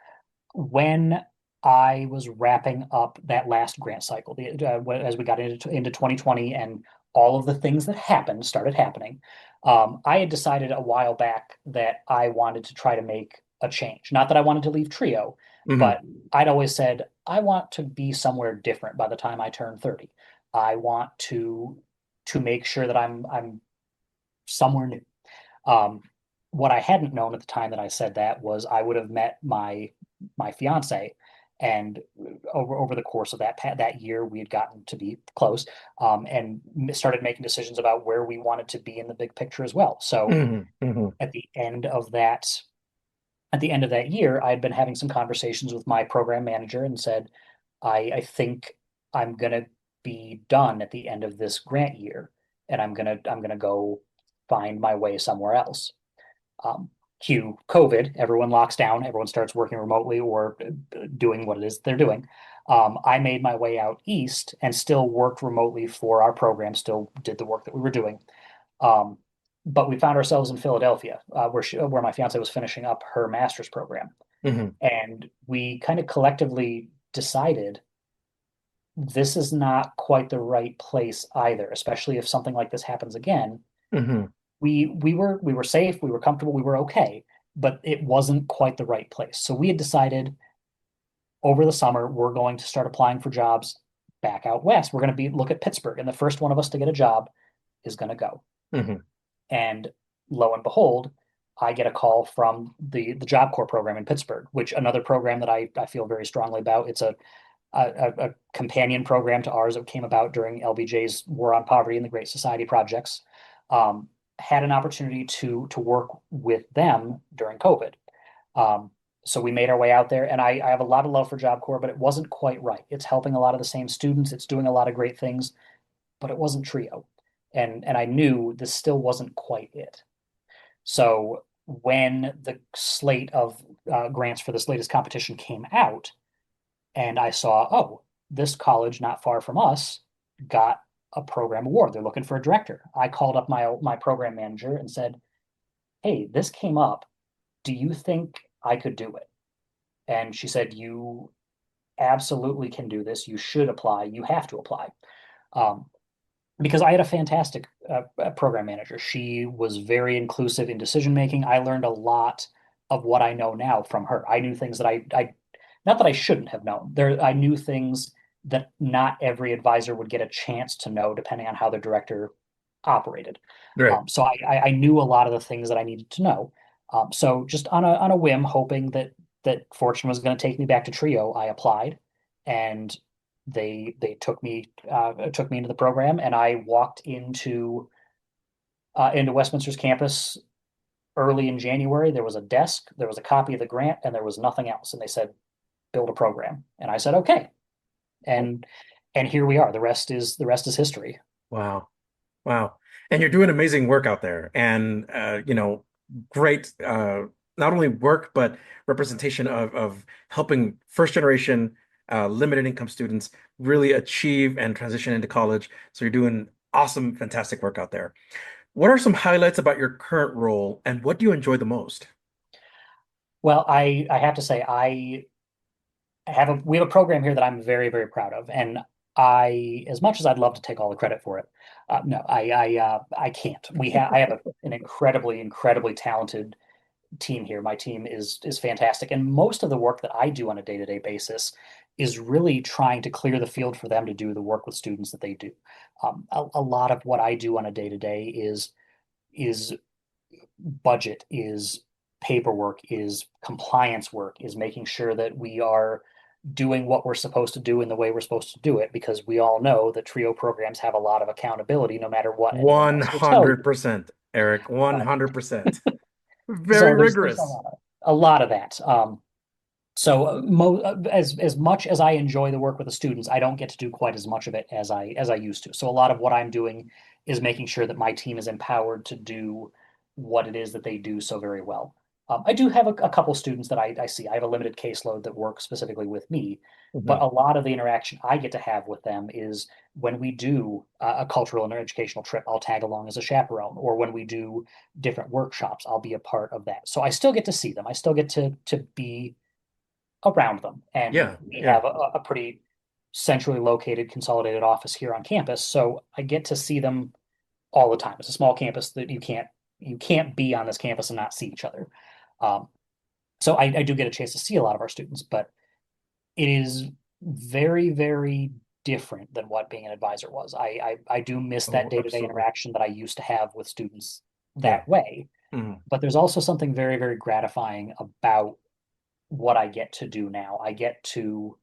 When I was wrapping up that last grant cycle, as we got into 2020 and all of the things that happened started happening, I had decided a while back that I wanted to try to make a change. Not that I wanted to leave trio, Hmm. but I'd always said I want to be somewhere different by the time I turn 30. I want to make sure that I'm somewhere new. Um, what I hadn't known at the time that I said that was I would have met my fiance, and over the course of that year, we had gotten to be close, and started making decisions about where we wanted to be in the big picture as well. So Hmm. Hmm. at the end of that at the end of that year, I had been having some conversations with my program manager and said, I think I'm gonna be done at the end of this grant year, and I'm gonna go find my way somewhere else. Um, Cue COVID, everyone locks down, everyone starts working remotely or doing what it is they're doing. I made my way out east and still worked remotely for our program, still did the work that we were doing. Um, but we found ourselves in Philadelphia, where my fiance was finishing up her master's program, Hmm. and we kind of collectively decided this is not quite the right place either, especially if something like this happens again. Hmm. We were safe, we were comfortable, we were okay, but it wasn't quite the right place. So we had decided over the summer we're going to start applying for jobs back out west. We're going to be look at Pittsburgh, and the first one of us to get a job is going to go. Hmm. And lo and behold, I get a call from the Job Corps program in Pittsburgh, which another program that I feel very strongly about. It's a companion program to ours that came about during LBJ's War on Poverty and the Great Society projects. Had an opportunity to work with them during COVID. Um, so we made our way out there, and I have a lot of love for Job Corps, but it wasn't quite right. It's helping a lot of the same students. It's doing a lot of great things, but it wasn't Trio, and I knew this still wasn't quite it. So when the slate of grants for this latest competition came out, and I saw, oh, this college not far from us got a program award. They're looking for a director. I called up my program manager and said, hey, this came up. Do you think I could do it? And she said, you absolutely can do this. You should apply. You have to apply. Um, because I had a fantastic program manager. She was very inclusive in decision making. I learned a lot of what I know now from her. I knew things that I not that I shouldn't have known. I knew things that not every advisor would get a chance to know, depending on how their director operated. Right. So I knew a lot of the things that I needed to know. So just on a whim, hoping that fortune was going to take me back to Trio, I applied, and they took me into the program, and I walked into Westminster's campus early in January. There was a desk, there was a copy of the grant, and there was nothing else. And they said, build a program. And I said, okay. And here we are. The rest is history. Wow. Wow. And you're doing amazing work out there. And great not only work, but representation of helping first generation limited income students really achieve and transition into college. So you're doing awesome, fantastic work out there. What are some highlights about your current role, and what do you enjoy the most? Well, I have to say we have a program here that I'm very, very proud of, and as much as I'd love to take all the credit for it, no, I can't. I have an incredibly, incredibly talented team here. My team is fantastic, and most of the work that I do on a day-to-day basis is really trying to clear the field for them to do the work with students that they do. A lot of what I do on a day-to-day is budget, is paperwork, is compliance work, is making sure that we are doing what we're supposed to do in the way we're supposed to do it, because we all know that TRIO programs have a lot of accountability no matter what anyone else will tell you. 100%, Eric, Uh, 100%. Very so there's rigorous. a lot of that. As much as I enjoy the work with the students, I don't get to do quite as much of it as I used to. So a lot of what I'm doing is making sure that my team is empowered to do what it is that they do so very well. I do have a couple students that I see. I have a limited caseload that work specifically with me, but Mhm. a lot of the interaction I get to have with them is when we do a cultural and educational trip, I'll tag along as a chaperone, or when we do different workshops, I'll be a part of that. So I still get to see them. I still get to be around them. And Yeah, we yeah. have a pretty centrally located consolidated office here on campus. So I get to see them all the time. It's a small campus that you can't be on this campus and not see each other. Um, so I do get a chance to see a lot of our students, but it is very, very different than what being an advisor was. I do miss that Oh, day-to-day absolutely. interaction that I used to have with students Yeah. that way. Mhm. But there's also something very, very gratifying about what I get to do now. I get to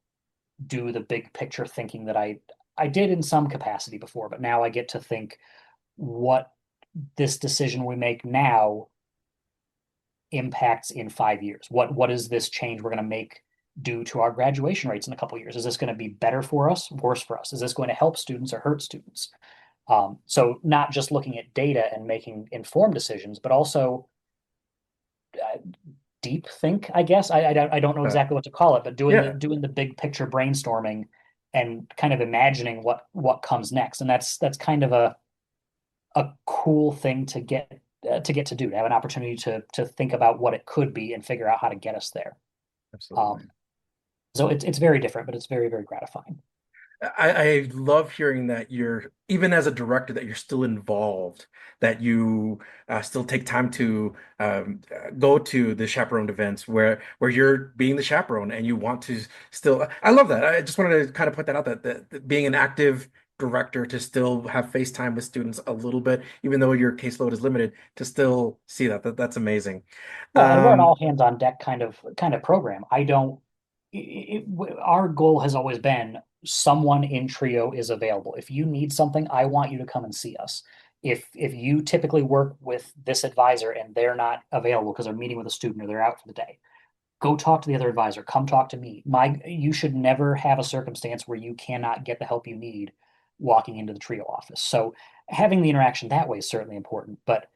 do the big picture thinking that I did in some capacity before, but now I get to think what this decision we make now impacts in 5 years. What is this change we're going to make due to our graduation rates in a couple of years? Is this going to be better for us, worse for us? Is this going to help students or hurt students? So not just looking at data and making informed decisions, but also deep think, I guess. I don't know Uh, exactly what to call it, but yeah. doing the big picture brainstorming and kind of imagining what comes next. And that's kind of a cool thing to do, to have an opportunity to think about what it could be and figure out how to get us there. Absolutely. Um, so it's very different, but it's very, very gratifying. I love hearing that you're, even as a director, that you're still involved, that you still take time to go to the chaperoned events where you're being the chaperone and you want to still. I love that. I just wanted to kind of put that out that being an active director, to still have face time with students a little bit, even though your caseload is limited, to still see that's amazing. Well, and we're an all Um, hands on deck kind of program. I don't. Our goal has always been someone in Trio is available. If you need something, I want you to come and see us. If you typically work with this advisor and they're not available because they're meeting with a student or they're out for the day, go talk to the other advisor. Come talk to me. You should never have a circumstance where you cannot get the help you need walking into the Trio office. So having the interaction that way is certainly important. But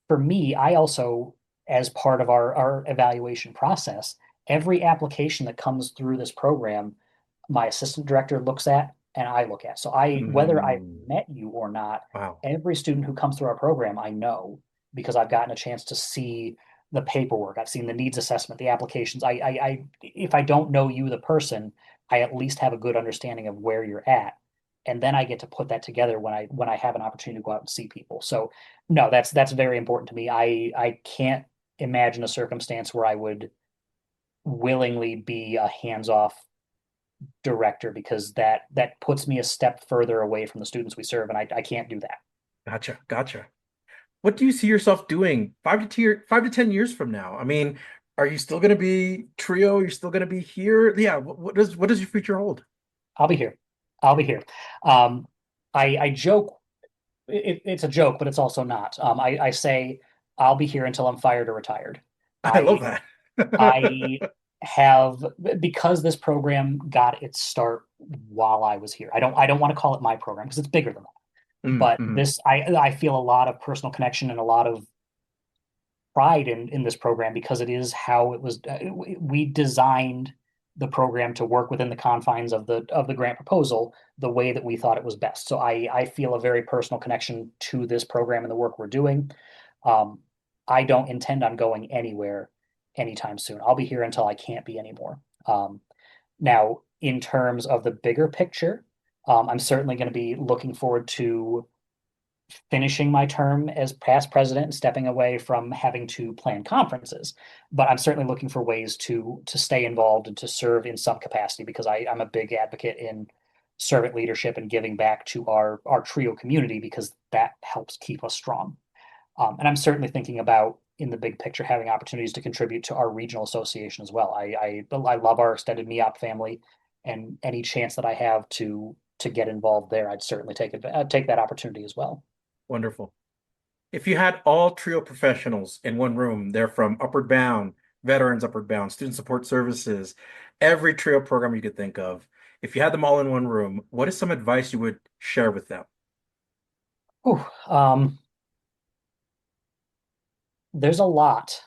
for me, I also as part of our evaluation process, every application that comes through this program, my assistant director looks at and I look at. So whether I've Mm, met you or not, wow. every student who comes through our program, I know because I've gotten a chance to see the paperwork. I've seen the needs assessment, the applications. If I don't know you, the person, I at least have a good understanding of where you're at. And then I get to put that together when I have an opportunity to go out and see people. So no, that's very important to me. I can't imagine a circumstance where I would willingly be a hands-off director because that puts me a step further away from the students we serve, and I can't do that. Gotcha. Gotcha. What do you see yourself doing 5 to 10 years from now? I mean, are you still going to be trio? You're still going to be here? Yeah. What does your future hold? I'll be here. I'll be here. Um, I joke. It's a joke, but it's also not. I say I'll be here until I'm fired or retired. I love I that. I have because this program got its start while I was here. I don't want to call it my program because it's bigger than that. But Mm. I feel a lot of personal connection and a lot of pride in this program because it is how it was. We designed the program to work within the confines of the grant proposal the way that we thought it was best. So I feel a very personal connection to this program and the work we're doing. Um, I don't intend on going anywhere anytime soon. I'll be here until I can't be anymore. Now, in terms of the bigger picture, I'm certainly going to be looking forward to finishing my term as past president and stepping away from having to plan conferences. But I'm certainly looking for ways to stay involved and to serve in some capacity because I'm a big advocate in servant leadership and giving back to our trio community because that helps keep us strong. And I'm certainly thinking about in the big picture having opportunities to contribute to our regional association as well. I love our extended MEOP family, and any chance that I have to get involved there, I'd certainly take that opportunity as well. Wonderful. If you had all trio professionals in one room, they're from Upward Bound, Veterans Upward Bound, Student Support Services, every trio program you could think of. If you had them all in one room, what is some advice you would share with them? Whew, there's a lot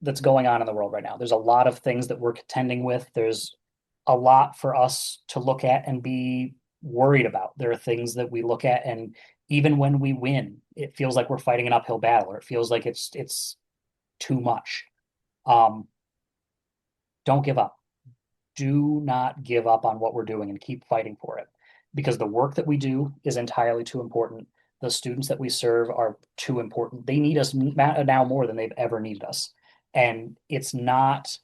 that's going on in the world right now. There's a lot of things that we're contending with. There's a lot for us to look at and be worried about. There are things that we look at, and even when we win, it feels like we're fighting an uphill battle, or it feels like it's too much. Um, don't give up. Do not give up on what we're doing and keep fighting for it, because the work that we do is entirely too important. The students that we serve are too important. They need us now more than they've ever needed us. And it's not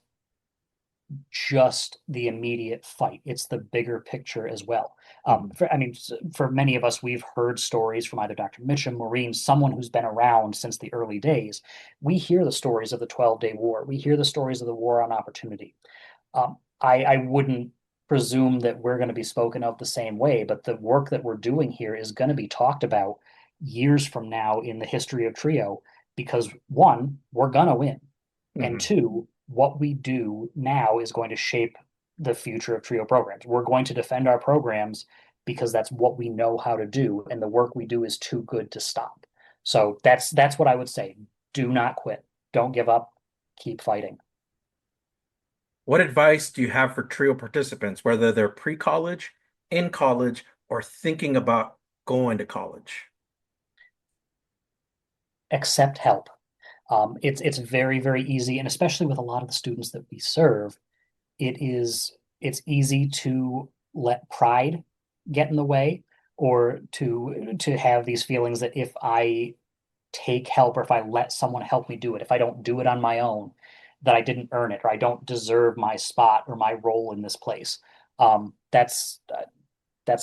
just the immediate fight. It's the bigger picture as well. Mhm. For many of us, we've heard stories from either Dr. Mitchum, Maureen, someone who's been around since the early days. We hear the stories of the 12-day war. We hear the stories of the war on opportunity. I wouldn't presume that we're going to be spoken of the same way, but the work that we're doing here is going to be talked about years from now in the history of Trio because one, we're going to win. And Mhm. two, what we do now is going to shape the future of Trio programs. We're going to defend our programs because that's what we know how to do, and the work we do is too good to stop. So that's what I would say. Do not quit. Don't give up. Keep fighting. What advice do you have for trio participants, whether they're pre-college, in college, or thinking about going to college? Accept help. It's very, very easy, and especially with a lot of the students that we serve, it's easy to let pride get in the way or to have these feelings that if I take help or if I let someone help me do it, if I don't do it on my own, that I didn't earn it or I don't deserve my spot or my role in this place. That's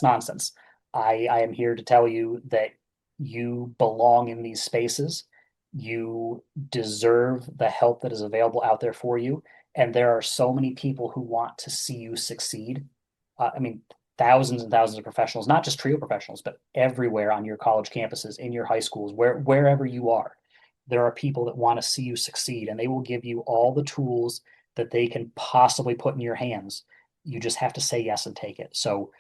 nonsense. I am here to tell you that you belong in these spaces. You deserve the help that is available out there for you. And there are so many people who want to see you succeed. I mean, thousands and thousands of professionals, not just trio professionals, but everywhere on your college campuses, in your high schools, wherever you are, there are people that want to see you succeed, and they will give you all the tools that they can possibly put in your hands. You just have to say yes and take it. So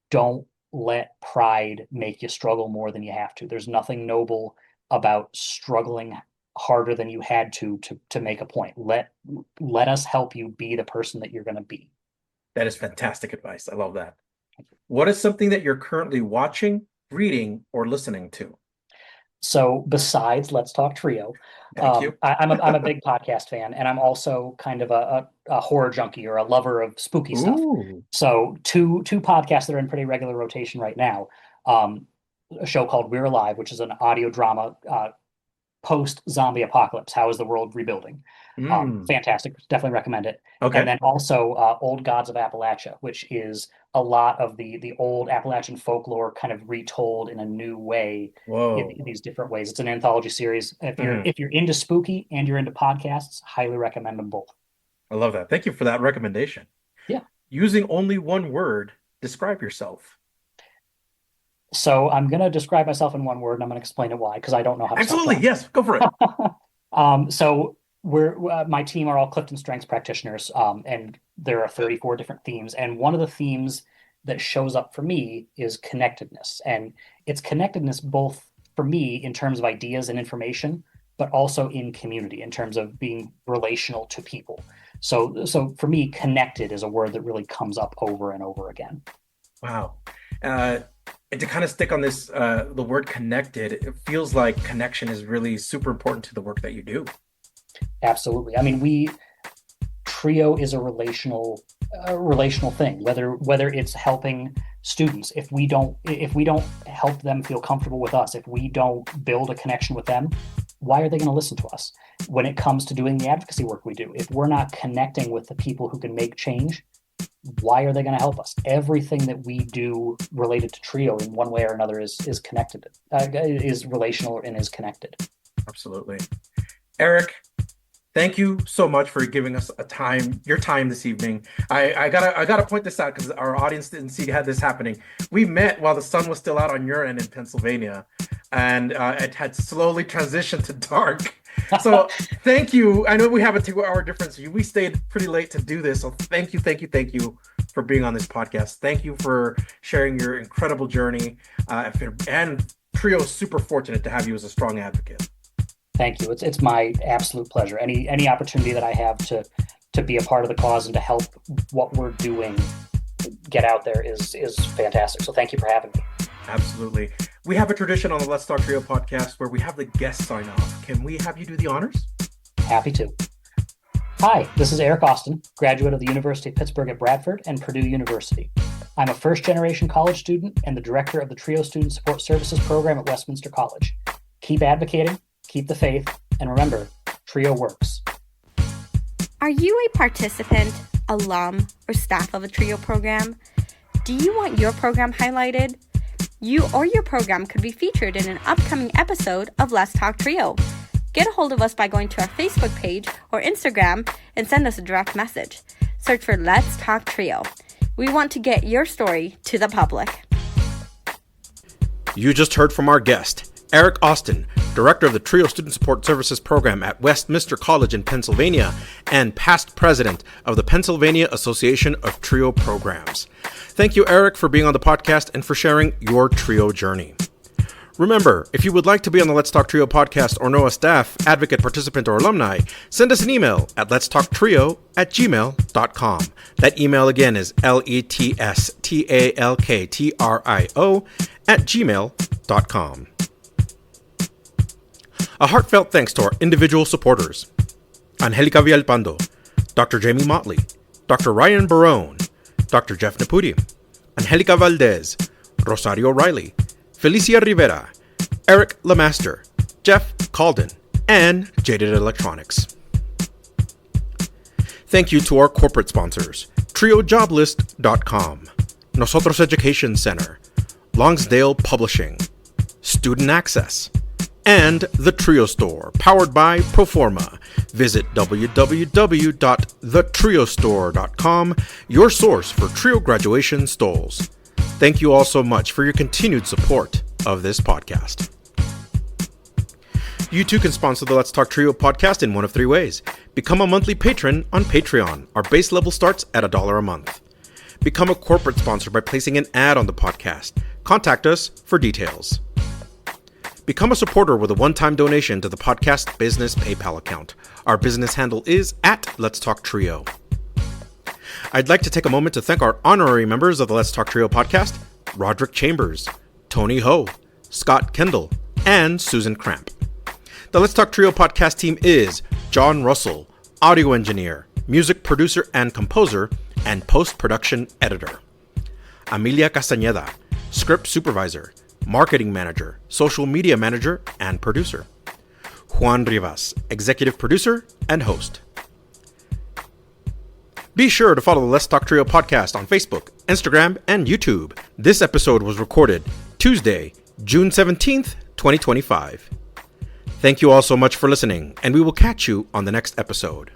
don't let pride make you struggle more than you have to. There's nothing noble about struggling harder than you had to make a point. Let us help you be the person that you're going to be. That is fantastic advice. I love that. What is something that you're currently watching, reading, or listening to? So besides Let's Talk Trio, Thank you. I'm a big podcast fan, and I'm also kind of a horror junkie or a lover of spooky stuff. So two podcasts that are in pretty regular rotation right now. A show called We're Alive, which is an audio drama post-zombie apocalypse. How is the world rebuilding? Fantastic. Definitely recommend it. Okay. And then also Old Gods of Appalachia, which is a lot of the old Appalachian folklore kind of retold in a new way. In these different ways. It's an anthology series. If you're into spooky and you're into podcasts, highly recommend them both. I love that. Thank you for that recommendation. Yeah. Using only one word, describe yourself. So I'm going to describe myself in one word, and I'm going to explain it why, because I don't know how to. Absolutely. Yes. Go for it. So my team are all Clifton Strengths practitioners, and there are 34 different themes. And one of the themes that shows up for me is connectedness. And it's connectedness both for me in terms of ideas and information, but also in community in terms of being relational to people. So for me, connected is a word that really comes up over and over again. Wow. And to kind of stick on this, the word connected, it feels like connection is really super important to the work that you do. Absolutely. I mean, Trio is a relational thing, whether it's helping students. If we don't help them feel comfortable with us, if we don't build a connection with them, why are they going to listen to us? When it comes to doing the advocacy work we do, if we're not connecting with the people who can make change, why are they going to help us? Everything that we do related to Trio in one way or another is connected, is relational and is connected. Absolutely. Erik, thank you so much for giving us your time this evening. I gotta point this out because our audience didn't see this happening. We met while the sun was still out on your end in Pennsylvania, and it had slowly transitioned to dark. So thank you. I know we have a 2-hour difference. We stayed pretty late to do this. So thank you for being on this podcast. Thank you for sharing your incredible journey. And Trio is super fortunate to have you as a strong advocate. Thank you. It's my absolute pleasure. Any opportunity that I have to be a part of the cause and to help what we're doing get out there is fantastic. So thank you for having me. Absolutely. We have a tradition on the Let's Talk Trio podcast where we have the guests sign off. Can we have you do the honors? Happy to. Hi, this is Erik Austin, graduate of the University of Pittsburgh at Bradford and Purdue University. I'm a first-generation college student and the director of the Trio Student Support Services program at Westminster College. Keep advocating, keep the faith, and remember, Trio works. Are you a participant, alum, or staff of a Trio program? Do you want your program highlighted? You or your program could be featured in an upcoming episode of Let's Talk Trio. Get a hold of us by going to our Facebook page or Instagram and send us a direct message. Search for Let's Talk Trio. We want to get your story to the public. You just heard from our guest, Erik Austin, Director of the Trio Student Support Services Program at Westminster College in Pennsylvania and past President of the Pennsylvania Association of Trio Programs. Thank you, Erik, for being on the podcast and for sharing your Trio journey. Remember, if you would like to be on the Let's Talk Trio podcast or know a staff, advocate, participant, or alumni, send us an email at letstalktrio@gmail.com. That email again is letstalktrio@gmail.com. A heartfelt thanks to our individual supporters: Angelica Villalpando, Dr. Jamie Motley, Dr. Ryan Barone, Dr. Jeff Napudi, Angelica Valdez, Rosario Riley, Felicia Rivera, Eric Lemaster, Jeff Calden, and Jaded Electronics. Thank you to our corporate sponsors: TrioJoblist.com, Nosotros Education Center, Longsdale Publishing, Student Access, and The Trio Store, powered by Proforma. Visit www.thetriostore.com, your source for Trio graduation stoles. Thank you all so much for your continued support of this podcast. You too can sponsor the Let's Talk Trio podcast in one of 3 ways. Become a monthly patron on Patreon. Our base level starts at $1 a month. Become a corporate sponsor by placing an ad on the podcast. Contact us for details. Become a supporter with a one-time donation to the podcast business PayPal account. Our business handle is @Let'sTalkTrio. I'd like to take a moment to thank our honorary members of the Let's Talk Trio podcast, Roderick Chambers, Tony Ho, Scott Kendall, and Susan Cramp. The Let's Talk Trio podcast team is John Russell, audio engineer, music producer and composer, and post-production editor. Amelia Castañeda, script supervisor, marketing manager, social media manager, and producer. Juan Rivas, executive producer and host. Be sure to follow the Let's Talk Trio podcast on Facebook, Instagram, and YouTube. This episode was recorded Tuesday, June 17th, 2025. Thank you all so much for listening, and we will catch you on the next episode.